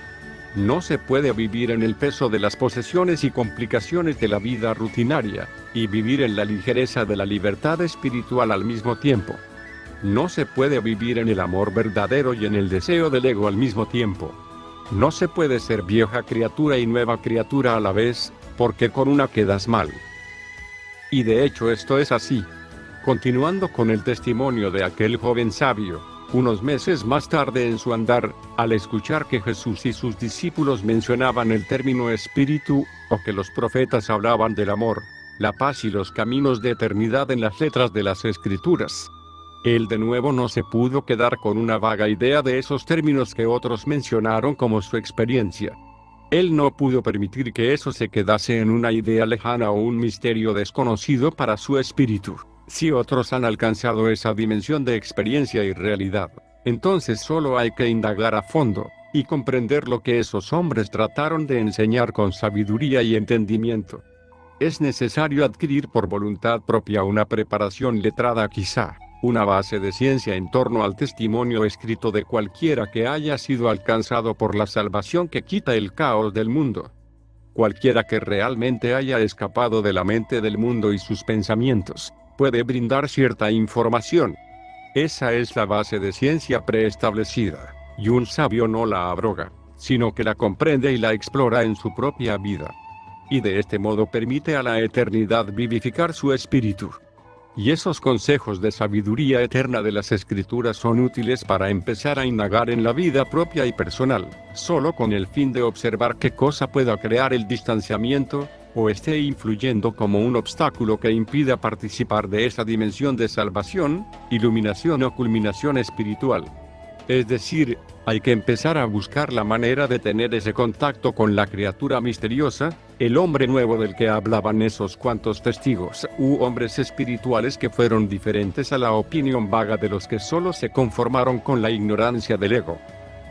No se puede vivir en el peso de las posesiones y complicaciones de la vida rutinaria, y vivir en la ligereza de la libertad espiritual al mismo tiempo. No se puede vivir en el amor verdadero y en el deseo del ego al mismo tiempo. No se puede ser vieja criatura y nueva criatura a la vez, porque con una quedas mal. Y de hecho esto es así. Continuando con el testimonio de aquel joven sabio, unos meses más tarde en su andar, al escuchar que Jesús y sus discípulos mencionaban el término espíritu, o que los profetas hablaban del amor, la paz y los caminos de eternidad en las letras de las Escrituras, él de nuevo no se pudo quedar con una vaga idea de esos términos que otros mencionaron como su experiencia. Él no pudo permitir que eso se quedase en una idea lejana o un misterio desconocido para su espíritu. Si otros han alcanzado esa dimensión de experiencia y realidad, entonces solo hay que indagar a fondo, y comprender lo que esos hombres trataron de enseñar con sabiduría y entendimiento. Es necesario adquirir por voluntad propia una preparación letrada quizá, una base de ciencia en torno al testimonio escrito de cualquiera que haya sido alcanzado por la salvación que quita el caos del mundo. Cualquiera que realmente haya escapado de la mente del mundo y sus pensamientos, puede brindar cierta información. Esa es la base de ciencia preestablecida, y un sabio no la abroga, sino que la comprende y la explora en su propia vida. Y de este modo permite a la eternidad vivificar su espíritu. Y esos consejos de sabiduría eterna de las Escrituras son útiles para empezar a indagar en la vida propia y personal, solo con el fin de observar qué cosa pueda crear el distanciamiento, o esté influyendo como un obstáculo que impida participar de esa dimensión de salvación, iluminación o culminación espiritual. Es decir, hay que empezar a buscar la manera de tener ese contacto con la criatura misteriosa, el hombre nuevo del que hablaban esos cuantos testigos u hombres espirituales que fueron diferentes a la opinión vaga de los que solo se conformaron con la ignorancia del ego.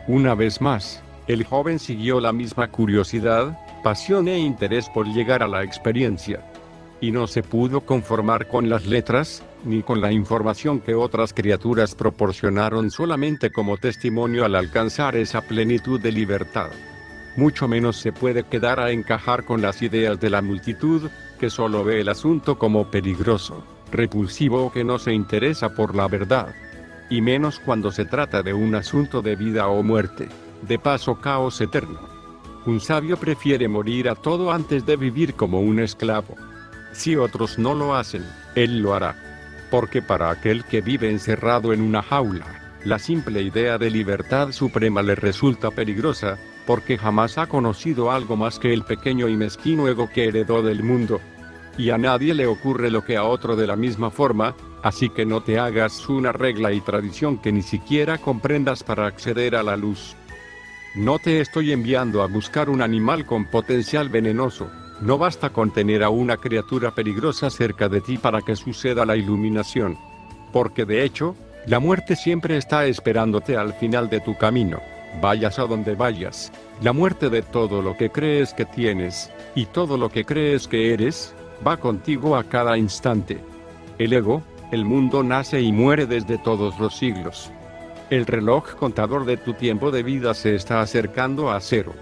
Una vez más, el joven siguió la misma curiosidad, pasión e interés por llegar a la experiencia. Y no se pudo conformar con las letras, ni con la información que otras criaturas proporcionaron solamente como testimonio al alcanzar esa plenitud de libertad. Mucho menos se puede quedar a encajar con las ideas de la multitud, que solo ve el asunto como peligroso, repulsivo o que no se interesa por la verdad. Y menos cuando se trata de un asunto de vida o muerte, de paz o caos eterno. Un sabio prefiere morir a todo antes de vivir como un esclavo. Si otros no lo hacen, él lo hará. Porque para aquel que vive encerrado en una jaula, la simple idea de libertad suprema le resulta peligrosa, porque jamás ha conocido algo más que el pequeño y mezquino ego que heredó del mundo. Y a nadie le ocurre lo que a otro de la misma forma, así que no te hagas una regla y tradición que ni siquiera comprendas para acceder a la luz. No te estoy enviando a buscar un animal con potencial venenoso. No basta con tener a una criatura peligrosa cerca de ti para que suceda la iluminación. Porque de hecho, la muerte siempre está esperándote al final de tu camino. Vayas a donde vayas, la muerte de todo lo que crees que tienes, y todo lo que crees que eres, va contigo a cada instante. El ego, el mundo nace y muere desde todos los siglos. El reloj contador de tu tiempo de vida se está acercando a cero.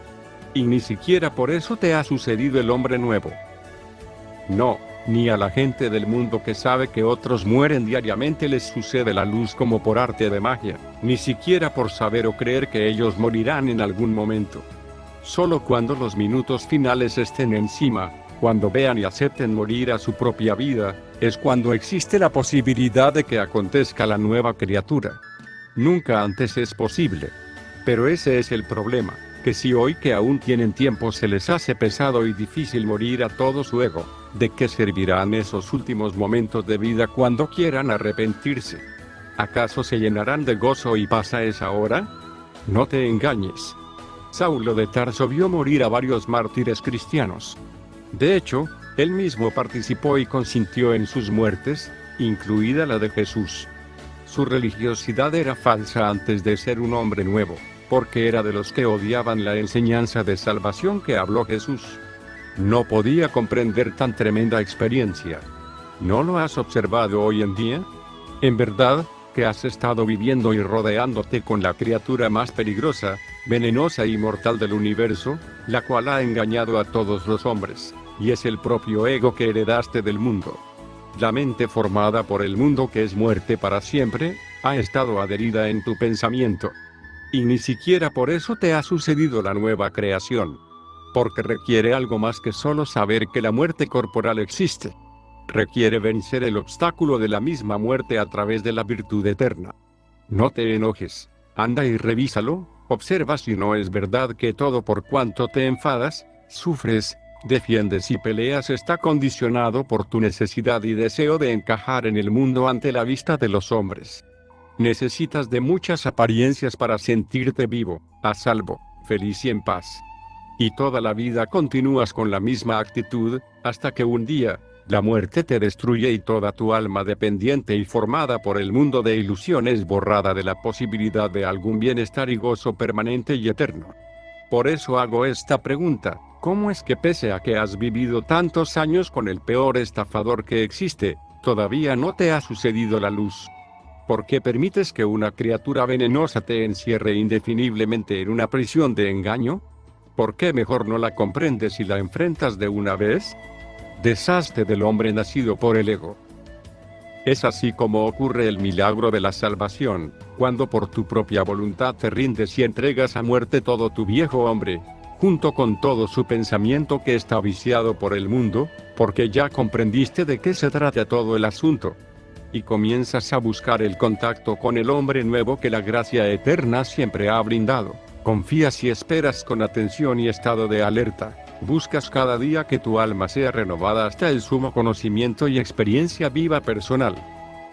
Y ni siquiera por eso te ha sucedido el hombre nuevo. No, ni a la gente del mundo que sabe que otros mueren diariamente les sucede la luz como por arte de magia, ni siquiera por saber o creer que ellos morirán en algún momento. Solo cuando los minutos finales estén encima, Cuando vean y acepten morir a su propia vida, es cuando existe la posibilidad de que acontezca la nueva criatura. Nunca antes es posible. Pero ese es el problema, que si hoy que aún tienen tiempo se les hace pesado y difícil morir a todo su ego, ¿de qué servirán esos últimos momentos de vida cuando quieran arrepentirse? ¿Acaso se llenarán de gozo y paz a esa hora? No te engañes. Saulo de Tarso vio morir a varios mártires cristianos. De hecho, él mismo participó y consintió en sus muertes, incluida la de Jesús. Su religiosidad era falsa antes de ser un hombre nuevo, porque era de los que odiaban la enseñanza de salvación que habló Jesús. No podía comprender tan tremenda experiencia. ¿No lo has observado hoy en día? En verdad, que has estado viviendo y rodeándote con la criatura más peligrosa, venenosa y mortal del universo, la cual ha engañado a todos los hombres, y es el propio ego que heredaste del mundo. La mente formada por el mundo que es muerte para siempre, ha estado adherida en tu pensamiento. Y ni siquiera por eso te ha sucedido la nueva creación. Porque requiere algo más que solo saber que la muerte corporal existe. Requiere vencer el obstáculo de la misma muerte a través de la virtud eterna. No te enojes, anda y revísalo, observa si no es verdad que todo por cuanto te enfadas, sufres, defiendes y peleas está condicionado por tu necesidad y deseo de encajar en el mundo ante la vista de los hombres. Necesitas de muchas apariencias para sentirte vivo, a salvo, feliz y en paz. Y toda la vida continúas con la misma actitud, hasta que un día, la muerte te destruye y toda tu alma dependiente y formada por el mundo de ilusiones borrada de la posibilidad de algún bienestar y gozo permanente y eterno. Por eso hago esta pregunta, ¿cómo es que pese a que has vivido tantos años con el peor estafador que existe, todavía no te ha sucedido la luz? ¿Por qué permites que una criatura venenosa te encierre indefiniblemente en una prisión de engaño? ¿Por qué mejor no la comprendes y la enfrentas de una vez? Deshazte del hombre nacido por el ego. Es así como ocurre el milagro de la salvación, cuando por tu propia voluntad te rindes y entregas a muerte todo tu viejo hombre, junto con todo su pensamiento que está viciado por el mundo, porque ya comprendiste de qué se trata todo el asunto. Y comienzas a buscar el contacto con el hombre nuevo que la gracia eterna siempre ha brindado. Confías y esperas con atención y estado de alerta. Buscas cada día que tu alma sea renovada hasta el sumo conocimiento y experiencia viva personal.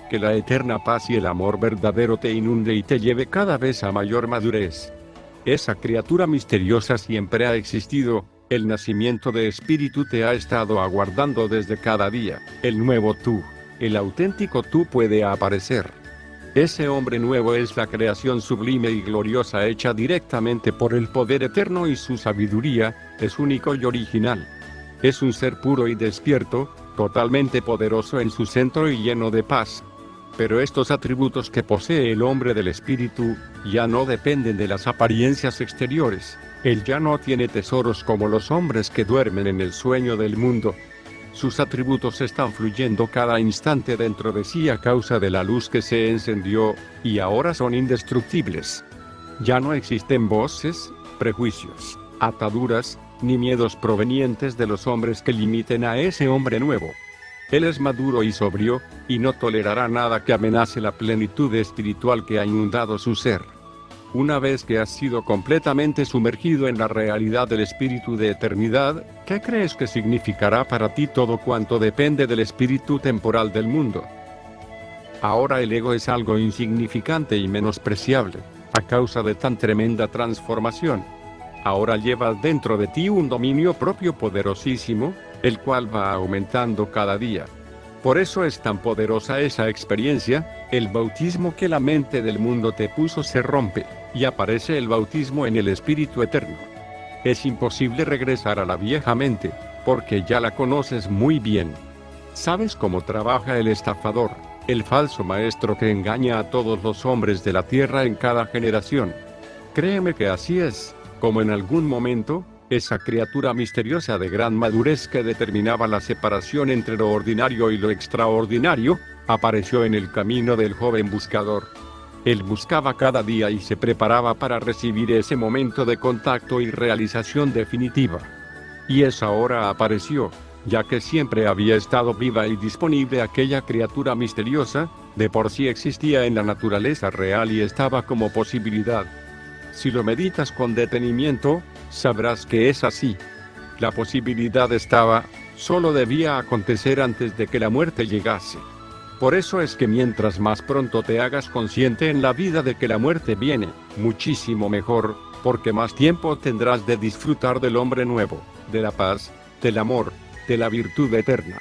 Que la eterna paz y el amor verdadero te inunde y te lleve cada vez a mayor madurez. Esa criatura misteriosa siempre ha existido, el nacimiento de espíritu te ha estado aguardando desde cada día, el nuevo tú, el auténtico tú puede aparecer. Ese hombre nuevo es la creación sublime y gloriosa hecha directamente por el poder eterno y su sabiduría, es único y original. Es un ser puro y despierto, totalmente poderoso en su centro y lleno de paz. Pero estos atributos que posee el hombre del espíritu, ya no dependen de las apariencias exteriores. Él ya no tiene tesoros como los hombres que duermen en el sueño del mundo. Sus atributos están fluyendo cada instante dentro de sí a causa de la luz que se encendió, y ahora son indestructibles. Ya no existen voces, prejuicios, ataduras, ni miedos provenientes de los hombres que limiten a ese hombre nuevo. Él es maduro y sobrio, y no tolerará nada que amenace la plenitud espiritual que ha inundado su ser. Una vez que has sido completamente sumergido en la realidad del espíritu de eternidad, ¿qué crees que significará para ti todo cuanto depende del espíritu temporal del mundo? Ahora el ego es algo insignificante y menospreciable, a causa de tan tremenda transformación. Ahora llevas dentro de ti un dominio propio poderosísimo, el cual va aumentando cada día. Por eso es tan poderosa esa experiencia, el bautismo que la mente del mundo te puso se rompe, y aparece el bautismo en el Espíritu Eterno. Es imposible regresar a la vieja mente, porque ya la conoces muy bien. Sabes cómo trabaja el estafador, el falso maestro que engaña a todos los hombres de la tierra en cada generación. Créeme que así es, como en algún momento, esa criatura misteriosa de gran madurez que determinaba la separación entre lo ordinario y lo extraordinario, apareció en el camino del joven buscador. Él buscaba cada día y se preparaba para recibir ese momento de contacto y realización definitiva. Y esa hora apareció. ya que siempre había estado viva y disponible aquella criatura misteriosa, de por sí existía en la naturaleza real y estaba como posibilidad. Si lo meditas con detenimiento, sabrás que es así. La posibilidad estaba, solo debía acontecer antes de que la muerte llegase. Por eso es que mientras más pronto te hagas consciente en la vida de que la muerte viene, muchísimo mejor, porque más tiempo tendrás de disfrutar del hombre nuevo, de la paz, del amor, de la virtud eterna.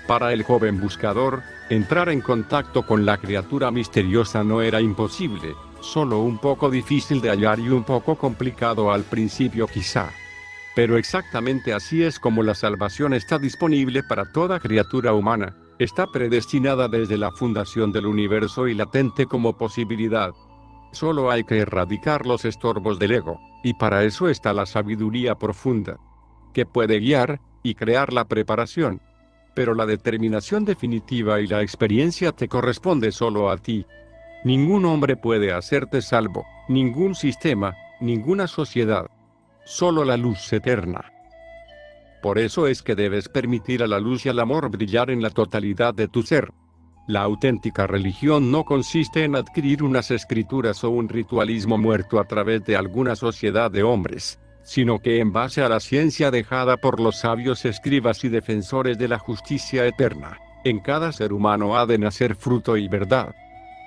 Para el joven buscador, entrar en contacto con la criatura misteriosa no era imposible, solo un poco difícil de hallar y un poco complicado al principio quizá. Pero exactamente así es como la salvación está disponible para toda criatura humana, está predestinada desde la fundación del universo y latente como posibilidad. Solo hay que erradicar los estorbos del ego, y para eso está la sabiduría profunda, que puede guiar y crear la preparación. Pero la determinación definitiva y la experiencia te corresponde solo a ti. Ningún hombre puede hacerte salvo, ningún sistema, ninguna sociedad. Solo la luz eterna. Por eso es que debes permitir a la luz y al amor brillar en la totalidad de tu ser. La auténtica religión no consiste en adquirir unas escrituras o un ritualismo muerto a través de alguna sociedad de hombres, sino que en base a la ciencia dejada por los sabios escribas y defensores de la justicia eterna, en cada ser humano ha de nacer fruto y verdad.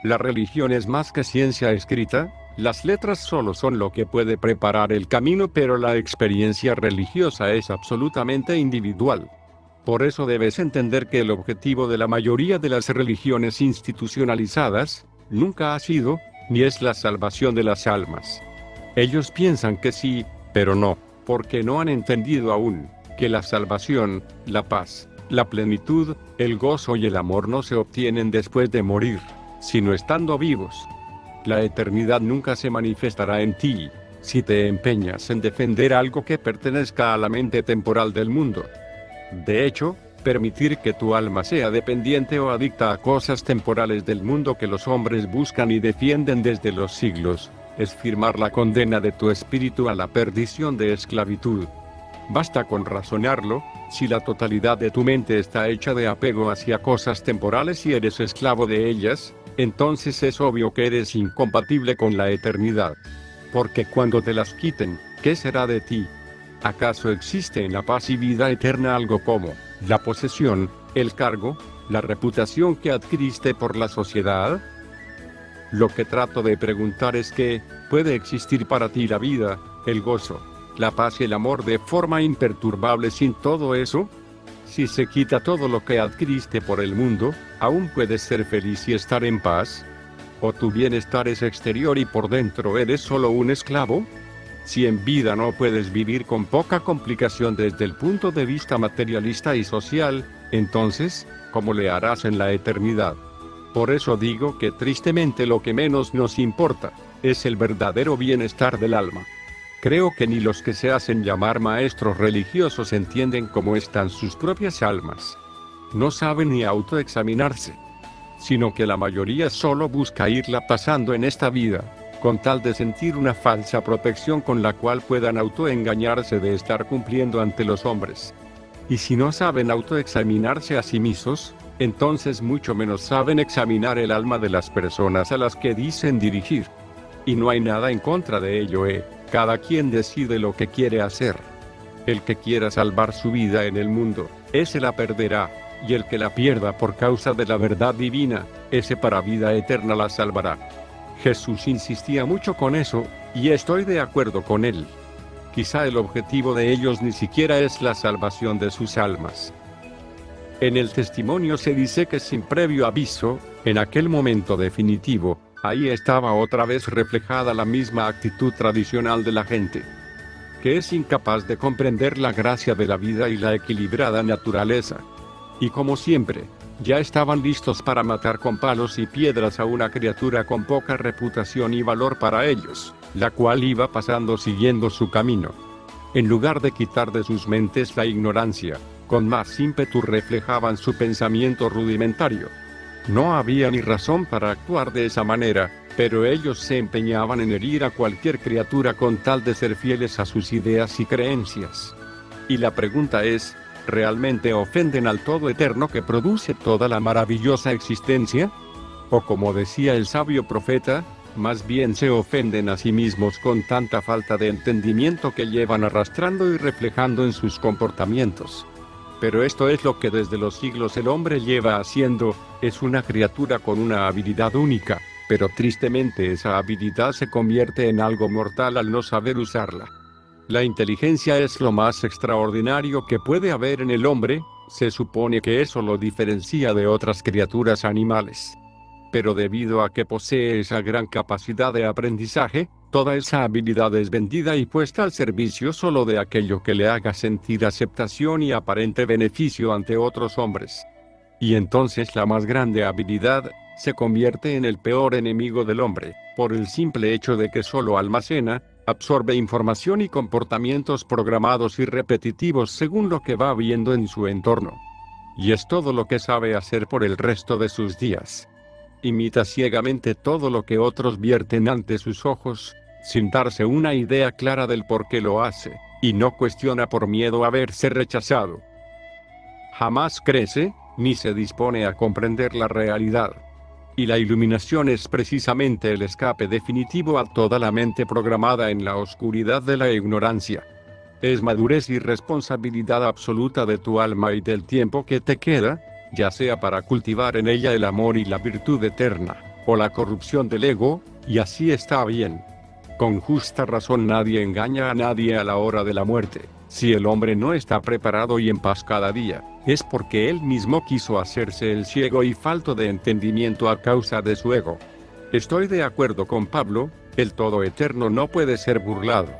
La religión es más que ciencia escrita, las letras solo son lo que puede preparar el camino, pero la experiencia religiosa es absolutamente individual. Por eso debes entender que el objetivo de la mayoría de las religiones institucionalizadas, nunca ha sido, ni es la salvación de las almas. Ellos piensan que sí, pero no, porque no han entendido aún, que la salvación, la paz, la plenitud, el gozo y el amor no se obtienen después de morir, sino estando vivos. La eternidad nunca se manifestará en ti, si te empeñas en defender algo que pertenezca a la mente temporal del mundo. De hecho, permitir que tu alma sea dependiente o adicta a cosas temporales del mundo que los hombres buscan y defienden desde los siglos, es firmar la condena de tu espíritu a la perdición de esclavitud. Basta con razonarlo, si la totalidad de tu mente está hecha de apego hacia cosas temporales y eres esclavo de ellas, entonces es obvio que eres incompatible con la eternidad. Porque cuando te las quiten, ¿qué será de ti? ¿Acaso existe en la paz y vida eterna algo como la posesión, el cargo, la reputación que adquiriste por la sociedad? Lo que trato de preguntar es que, ¿puede existir para ti la vida, el gozo, la paz y el amor de forma imperturbable sin todo eso? Si se quita todo lo que adquiriste por el mundo, ¿aún puedes ser feliz y estar en paz? ¿O tu bienestar es exterior y por dentro eres solo un esclavo? Si en vida no puedes vivir con poca complicación desde el punto de vista materialista y social, entonces, ¿cómo le harás en la eternidad? Por eso digo que tristemente lo que menos nos importa, es el verdadero bienestar del alma. Creo que ni los que se hacen llamar maestros religiosos entienden cómo están sus propias almas. No saben ni autoexaminarse, sino que la mayoría solo busca irla pasando en esta vida, con tal de sentir una falsa protección con la cual puedan autoengañarse de estar cumpliendo ante los hombres. Y si no saben autoexaminarse a sí mismos, entonces mucho menos saben examinar el alma de las personas a las que dicen dirigir. Y no hay nada en contra de ello, cada quien decide lo que quiere hacer. El que quiera salvar su vida en el mundo, ese la perderá, y el que la pierda por causa de la verdad divina, ese para vida eterna la salvará. Jesús insistía mucho con eso, y estoy de acuerdo con él. Quizá el objetivo de ellos ni siquiera es la salvación de sus almas. En el testimonio se dice que sin previo aviso, en aquel momento definitivo, ahí estaba otra vez reflejada la misma actitud tradicional de la gente, que es incapaz de comprender la gracia de la vida y la equilibrada naturaleza. Y como siempre, ya estaban listos para matar con palos y piedras a una criatura con poca reputación y valor para ellos, la cual iba pasando siguiendo su camino. En lugar de quitar de sus mentes la ignorancia, con más ímpetu reflejaban su pensamiento rudimentario. No había ni razón para actuar de esa manera, pero ellos se empeñaban en herir a cualquier criatura con tal de ser fieles a sus ideas y creencias. Y la pregunta es, ¿realmente ofenden al Todo Eterno que produce toda la maravillosa existencia? O como decía el sabio profeta, más bien se ofenden a sí mismos con tanta falta de entendimiento que llevan arrastrando y reflejando en sus comportamientos. Pero esto es lo que desde los siglos el hombre lleva haciendo, es una criatura con una habilidad única, pero tristemente esa habilidad se convierte en algo mortal al no saber usarla. La inteligencia es lo más extraordinario que puede haber en el hombre, se supone que eso lo diferencia de otras criaturas animales. Pero debido a que posee esa gran capacidad de aprendizaje, toda esa habilidad es vendida y puesta al servicio solo de aquello que le haga sentir aceptación y aparente beneficio ante otros hombres. Y entonces la más grande habilidad se convierte en el peor enemigo del hombre, por el simple hecho de que solo almacena, absorbe información y comportamientos programados y repetitivos según lo que va viendo en su entorno. Y es todo lo que sabe hacer por el resto de sus días. Imita ciegamente todo lo que otros vierten ante sus ojos, sin darse una idea clara del por qué lo hace, y no cuestiona por miedo a verse rechazado. Jamás crece, ni se dispone a comprender la realidad. Y la iluminación es precisamente el escape definitivo a toda la mente programada en la oscuridad de la ignorancia. Es madurez y responsabilidad absoluta de tu alma y del tiempo que te queda, ya sea para cultivar en ella el amor y la virtud eterna, o la corrupción del ego, y así está bien. Con justa razón nadie engaña a nadie a la hora de la muerte. Si el hombre no está preparado y en paz cada día, es porque él mismo quiso hacerse el ciego y falto de entendimiento a causa de su ego. Estoy de acuerdo con Pablo, el Todo Eterno no puede ser burlado.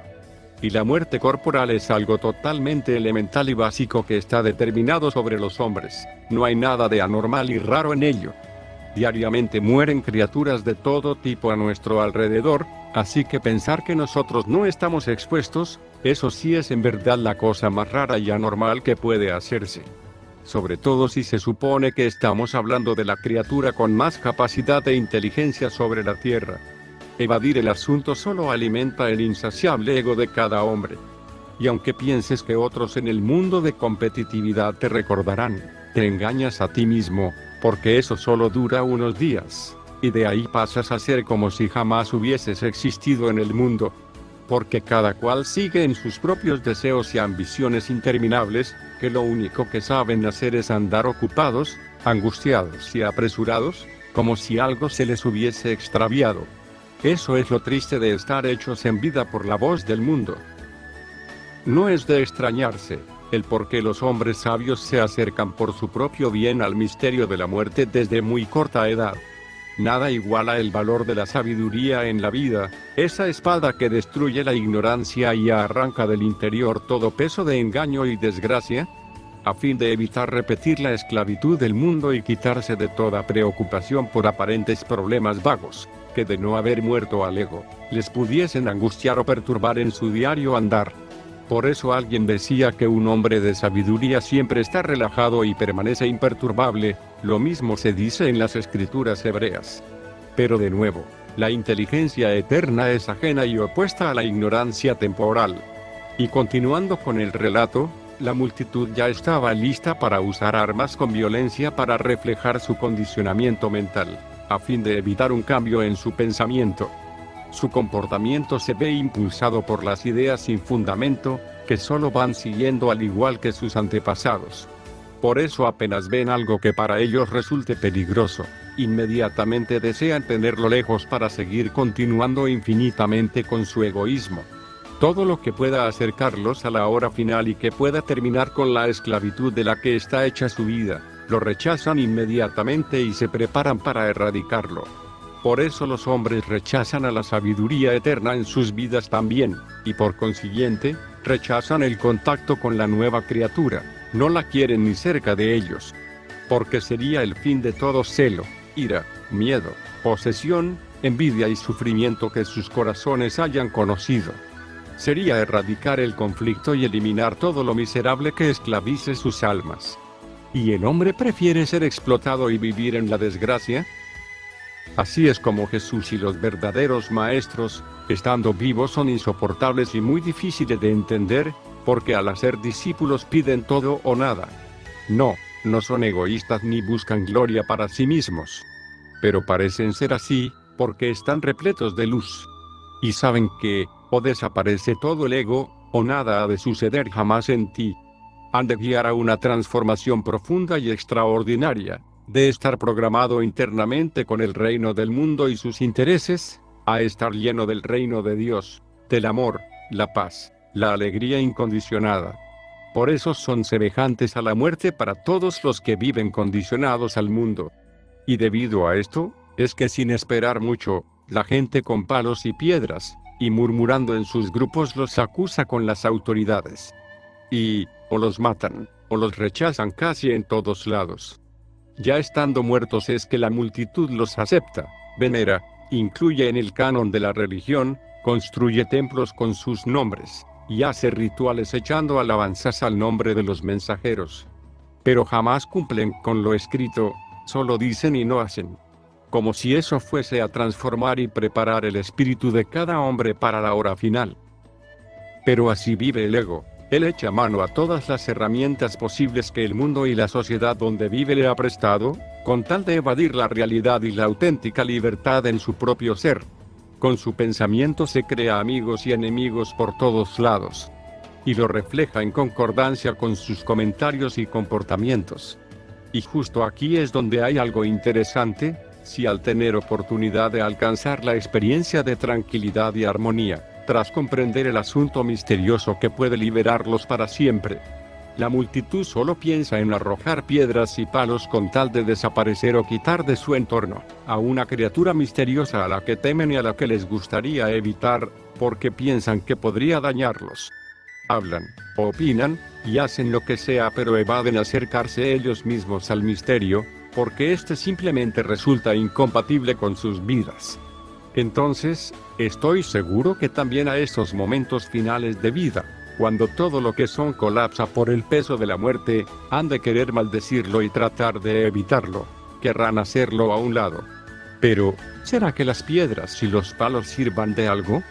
Y la muerte corporal es algo totalmente elemental y básico que está determinado sobre los hombres. No hay nada de anormal y raro en ello. Diariamente mueren criaturas de todo tipo a nuestro alrededor, así que pensar que nosotros no estamos expuestos, eso sí es en verdad la cosa más rara y anormal que puede hacerse. Sobre todo si se supone que estamos hablando de la criatura con más capacidad e inteligencia sobre la tierra. Evadir el asunto solo alimenta el insaciable ego de cada hombre. Y aunque pienses que otros en el mundo de competitividad te recordarán, te engañas a ti mismo, porque eso solo dura unos días, y de ahí pasas a ser como si jamás hubieses existido en el mundo. Porque cada cual sigue en sus propios deseos y ambiciones interminables, que lo único que saben hacer es andar ocupados, angustiados y apresurados, como si algo se les hubiese extraviado. Eso es lo triste de estar hechos en vida por la voz del mundo. No es de extrañarse, el por qué los hombres sabios se acercan por su propio bien al misterio de la muerte desde muy corta edad. Nada iguala el valor de la sabiduría en la vida, esa espada que destruye la ignorancia y arranca del interior todo peso de engaño y desgracia, a fin de evitar repetir la esclavitud del mundo y quitarse de toda preocupación por aparentes problemas vagos, que de no haber muerto al ego, les pudiesen angustiar o perturbar en su diario andar. Por eso alguien decía que un hombre de sabiduría siempre está relajado y permanece imperturbable, lo mismo se dice en las escrituras hebreas. Pero de nuevo, la inteligencia eterna es ajena y opuesta a la ignorancia temporal. Y continuando con el relato, la multitud ya estaba lista para usar armas con violencia para reflejar su condicionamiento mental, a fin de evitar un cambio en su pensamiento. Su comportamiento se ve impulsado por las ideas sin fundamento, que solo van siguiendo al igual que sus antepasados. Por eso apenas ven algo que para ellos resulte peligroso, inmediatamente desean tenerlo lejos para seguir continuando infinitamente con su egoísmo. Todo lo que pueda acercarlos a la hora final y que pueda terminar con la esclavitud de la que está hecha su vida, lo rechazan inmediatamente y se preparan para erradicarlo. Por eso los hombres rechazan a la sabiduría eterna en sus vidas también, y por consiguiente, rechazan el contacto con la nueva criatura, no la quieren ni cerca de ellos. Porque sería el fin de todo celo, ira, miedo, posesión, envidia y sufrimiento que sus corazones hayan conocido. Sería erradicar el conflicto y eliminar todo lo miserable que esclavice sus almas. ¿Y el hombre prefiere ser explotado y vivir en la desgracia? Así es como Jesús y los verdaderos maestros, estando vivos, son insoportables y muy difíciles de entender, porque al hacer discípulos piden todo o nada. No son egoístas ni buscan gloria para sí mismos. Pero parecen ser así, porque están repletos de luz. Y saben que, o desaparece todo el ego, o nada ha de suceder jamás en ti. Han de guiar a una transformación profunda y extraordinaria, de estar programado internamente con el reino del mundo y sus intereses, a estar lleno del reino de Dios, del amor, la paz, la alegría incondicionada. Por eso son semejantes a la muerte para todos los que viven condicionados al mundo. Y debido a esto, es que sin esperar mucho, la gente con palos y piedras, y murmurando en sus grupos los acusa con las autoridades. Y, o los matan, o los rechazan casi en todos lados. Ya estando muertos es que la multitud los acepta, venera, incluye en el canon de la religión, construye templos con sus nombres, y hace rituales echando alabanzas al nombre de los mensajeros. Pero jamás cumplen con lo escrito, solo dicen y no hacen. Como si eso fuese a transformar y preparar el espíritu de cada hombre para la hora final. Pero así vive el ego. Él echa mano a todas las herramientas posibles que el mundo y la sociedad donde vive le ha prestado, con tal de evadir la realidad y la auténtica libertad en su propio ser. Con su pensamiento se crea amigos y enemigos por todos lados. Y lo refleja en concordancia con sus comentarios y comportamientos. Y justo aquí es donde hay algo interesante, si al tener oportunidad de alcanzar la experiencia de tranquilidad y armonía, tras comprender el asunto misterioso que puede liberarlos para siempre. La multitud solo piensa en arrojar piedras y palos con tal de desaparecer o quitar de su entorno a una criatura misteriosa a la que temen y a la que les gustaría evitar, porque piensan que podría dañarlos. Hablan, opinan, y hacen lo que sea, pero evaden acercarse ellos mismos al misterio, porque este simplemente resulta incompatible con sus vidas. Entonces, estoy seguro que también a esos momentos finales de vida, cuando todo lo que son colapsa por el peso de la muerte, han de querer maldecirlo y tratar de evitarlo, querrán hacerlo a un lado. Pero, ¿será que las piedras y los palos sirvan de algo?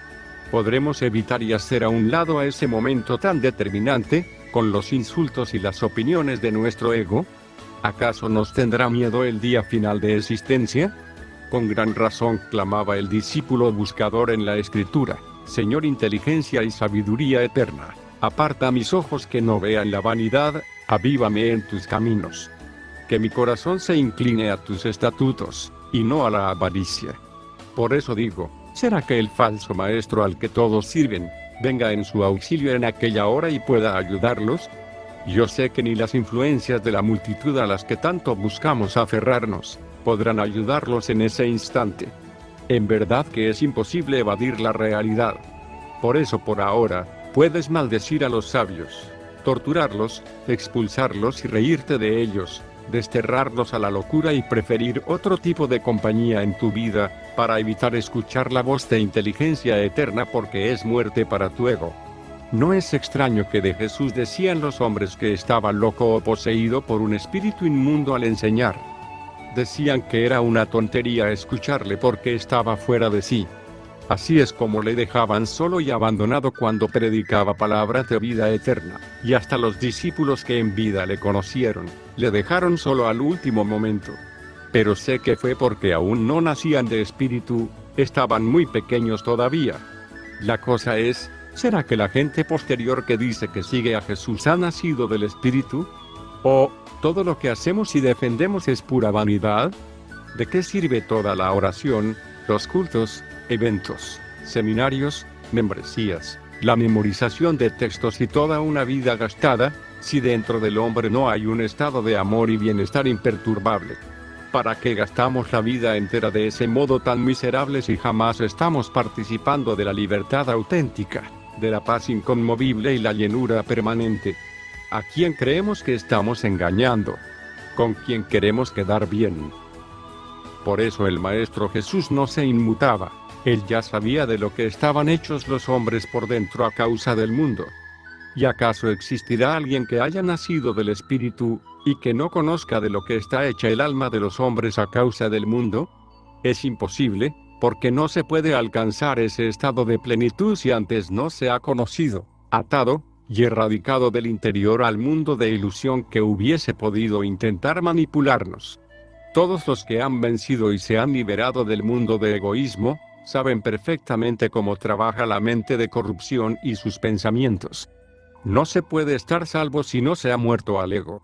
¿Podremos evitar y hacer a un lado a ese momento tan determinante, con los insultos y las opiniones de nuestro ego? ¿Acaso nos tendrá miedo el día final de existencia? Con gran razón clamaba el discípulo buscador en la Escritura: Señor, inteligencia y sabiduría eterna, aparta mis ojos que no vean la vanidad, avívame en tus caminos. Que mi corazón se incline a tus estatutos, y no a la avaricia. Por eso digo, ¿será que el falso maestro al que todos sirven, venga en su auxilio en aquella hora y pueda ayudarlos? Yo sé que ni las influencias de la multitud a las que tanto buscamos aferrarnos, podrán ayudarlos en ese instante. En verdad que es imposible evadir la realidad. Por eso por ahora, puedes maldecir a los sabios, torturarlos, expulsarlos y reírte de ellos, desterrarlos a la locura y preferir otro tipo de compañía en tu vida, para evitar escuchar la voz de inteligencia eterna, porque es muerte para tu ego. No es extraño que de Jesús decían los hombres que estaba loco o poseído por un espíritu inmundo al enseñar. Decían que era una tontería escucharle porque estaba fuera de sí. Así es como le dejaban solo y abandonado cuando predicaba palabras de vida eterna, y hasta los discípulos que en vida le conocieron, le dejaron solo al último momento. Pero sé que fue porque aún no nacían de espíritu, estaban muy pequeños todavía. La cosa es, ¿será que la gente posterior que dice que sigue a Jesús ha nacido del espíritu? ¿O todo lo que hacemos y defendemos es pura vanidad? ¿De qué sirve toda la oración, los cultos, eventos, seminarios, membresías, la memorización de textos y toda una vida gastada, si dentro del hombre no hay un estado de amor y bienestar imperturbable? ¿Para qué gastamos la vida entera de ese modo tan miserable si jamás estamos participando de la libertad auténtica, de la paz inconmovible y la llenura permanente? ¿A quién creemos que estamos engañando? ¿Con quién queremos quedar bien? Por eso el Maestro Jesús no se inmutaba. Él ya sabía de lo que estaban hechos los hombres por dentro a causa del mundo. ¿Y acaso existirá alguien que haya nacido del Espíritu, y que no conozca de lo que está hecha el alma de los hombres a causa del mundo? Es imposible, porque no se puede alcanzar ese estado de plenitud si antes no se ha conocido, atado, y erradicado del interior al mundo de ilusión que hubiese podido intentar manipularnos. Todos los que han vencido y se han liberado del mundo de egoísmo, saben perfectamente cómo trabaja la mente de corrupción y sus pensamientos. No se puede estar salvo si no se ha muerto al ego.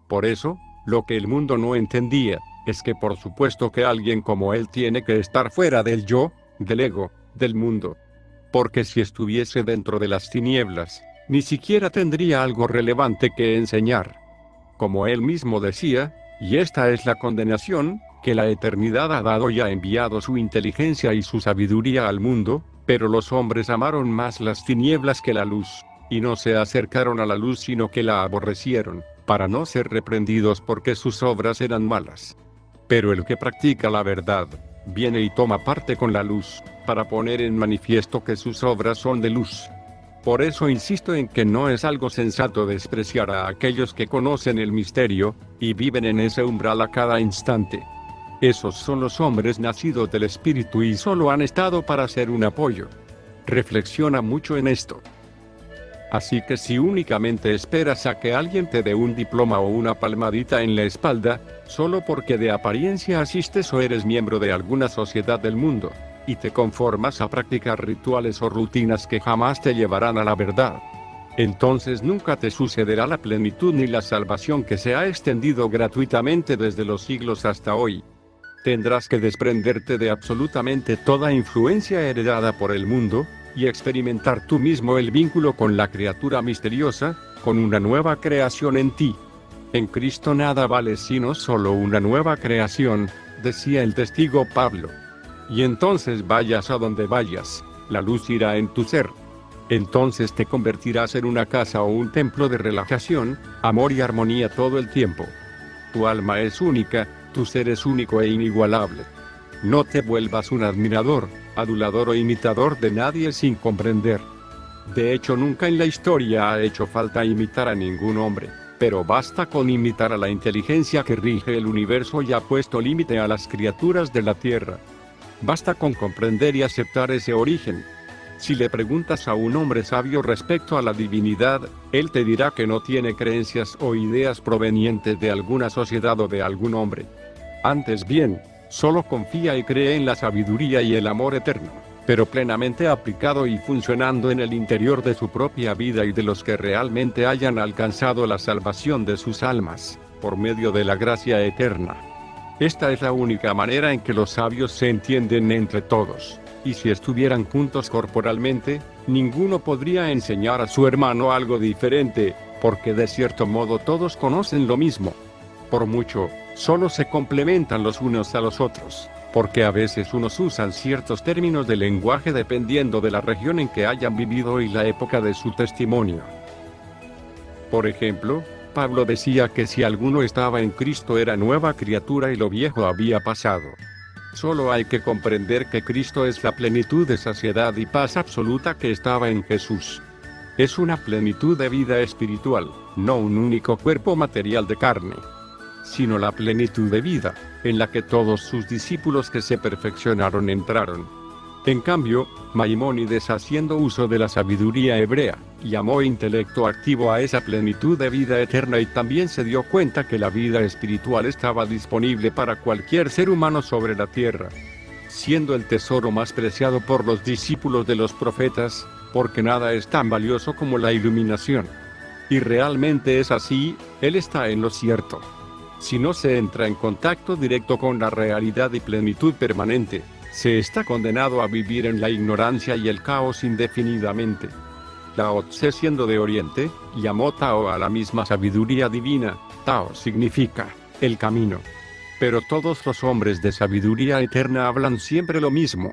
Por eso, lo que el mundo no entendía, es que por supuesto que alguien como él tiene que estar fuera del yo, del ego, del mundo. Porque si estuviese dentro de las tinieblas, ni siquiera tendría algo relevante que enseñar. Como él mismo decía, y esta es la condenación, que la eternidad ha dado y ha enviado su inteligencia y su sabiduría al mundo, pero los hombres amaron más las tinieblas que la luz, y no se acercaron a la luz sino que la aborrecieron, para no ser reprendidos porque sus obras eran malas. Pero el que practica la verdad, viene y toma parte con la luz, para poner en manifiesto que sus obras son de luz. Por eso insisto en que no es algo sensato despreciar a aquellos que conocen el misterio, y viven en ese umbral a cada instante. Esos son los hombres nacidos del Espíritu y solo han estado para ser un apoyo. Reflexiona mucho en esto. Así que si únicamente esperas a que alguien te dé un diploma o una palmadita en la espalda, solo porque de apariencia asistes o eres miembro de alguna sociedad del mundo, y te conformas a practicar rituales o rutinas que jamás te llevarán a la verdad, entonces nunca te sucederá la plenitud ni la salvación que se ha extendido gratuitamente desde los siglos hasta hoy. Tendrás que desprenderte de absolutamente toda influencia heredada por el mundo, y experimentar tú mismo el vínculo con la criatura misteriosa, con una nueva creación en ti. En Cristo nada vale sino solo una nueva creación, decía el testigo Pablo. Y entonces vayas a donde vayas, la luz irá en tu ser. Entonces te convertirás en una casa o un templo de relajación, amor y armonía todo el tiempo. Tu alma es única, tu ser es único e inigualable. No te vuelvas un admirador, adulador o imitador de nadie sin comprender. De hecho, nunca en la historia ha hecho falta imitar a ningún hombre, pero basta con imitar a la inteligencia que rige el universo y ha puesto límite a las criaturas de la tierra. Basta con comprender y aceptar ese origen. Si le preguntas a un hombre sabio respecto a la divinidad, él te dirá que no tiene creencias o ideas provenientes de alguna sociedad o de algún hombre. Antes bien, solo confía y cree en la sabiduría y el amor eterno, pero plenamente aplicado y funcionando en el interior de su propia vida y de los que realmente hayan alcanzado la salvación de sus almas, por medio de la gracia eterna. Esta es la única manera en que los sabios se entienden entre todos, y si estuvieran juntos corporalmente, ninguno podría enseñar a su hermano algo diferente, porque de cierto modo todos conocen lo mismo. Por mucho, solo se complementan los unos a los otros, porque a veces unos usan ciertos términos de lenguaje dependiendo de la región en que hayan vivido y la época de su testimonio. Por ejemplo, Pablo decía que si alguno estaba en Cristo era nueva criatura y lo viejo había pasado. Solo hay que comprender que Cristo es la plenitud de saciedad y paz absoluta que estaba en Jesús. Es una plenitud de vida espiritual, no un único cuerpo material de carne, sino la plenitud de vida, en la que todos sus discípulos que se perfeccionaron entraron. En cambio, Maimónides, haciendo uso de la sabiduría hebrea, llamó intelecto activo a esa plenitud de vida eterna y también se dio cuenta que la vida espiritual estaba disponible para cualquier ser humano sobre la tierra, siendo el tesoro más preciado por los discípulos de los profetas, porque nada es tan valioso como la iluminación. Y realmente es así, él está en lo cierto. Si no se entra en contacto directo con la realidad y plenitud permanente, se está condenado a vivir en la ignorancia y el caos indefinidamente. Lao Tse, siendo de Oriente, llamó Tao a la misma sabiduría divina. Tao significa el camino. Pero todos los hombres de sabiduría eterna hablan siempre lo mismo.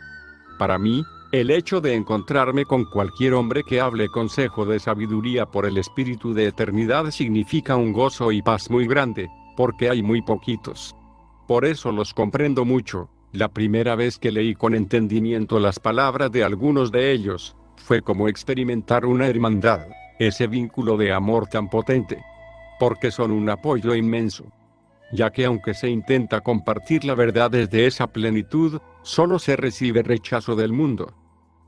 Para mí, el hecho de encontrarme con cualquier hombre que hable consejo de sabiduría por el espíritu de eternidad significa un gozo y paz muy grande, porque hay muy poquitos. Por eso los comprendo mucho. La primera vez que leí con entendimiento las palabras de algunos de ellos, fue como experimentar una hermandad, ese vínculo de amor tan potente. Porque son un apoyo inmenso. Ya que aunque se intenta compartir la verdad desde esa plenitud, solo se recibe rechazo del mundo.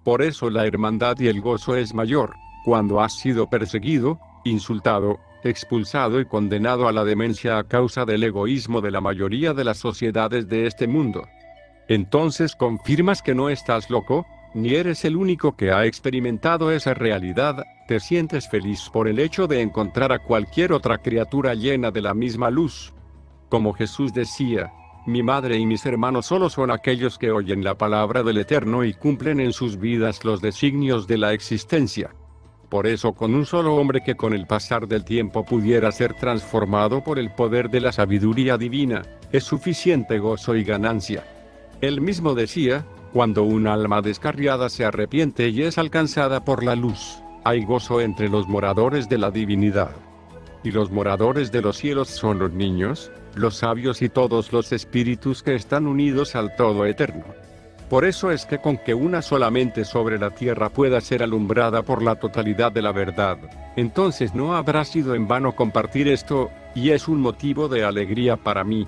Por eso la hermandad y el gozo es mayor, Cuando has sido perseguido, insultado, expulsado y condenado a la demencia a causa del egoísmo de la mayoría de las sociedades de este mundo. Entonces confirmas que no estás loco, ni eres el único que ha experimentado esa realidad, te sientes feliz por el hecho de encontrar a cualquier otra criatura llena de la misma luz. Como Jesús decía, mi madre y mis hermanos solo son aquellos que oyen la palabra del Eterno y cumplen en sus vidas los designios de la existencia. Por eso con un solo hombre que con el pasar del tiempo pudiera ser transformado por el poder de la sabiduría divina, es suficiente gozo y ganancia. Él mismo decía, cuando un alma descarriada se arrepiente y es alcanzada por la luz, hay gozo entre los moradores de la divinidad. Y los moradores de los cielos son los niños, los sabios y todos los espíritus que están unidos al Todo Eterno. Por eso es que con que una sola mente sobre la tierra pueda ser alumbrada por la totalidad de la verdad, entonces no habrá sido en vano compartir esto, y es un motivo de alegría para mí.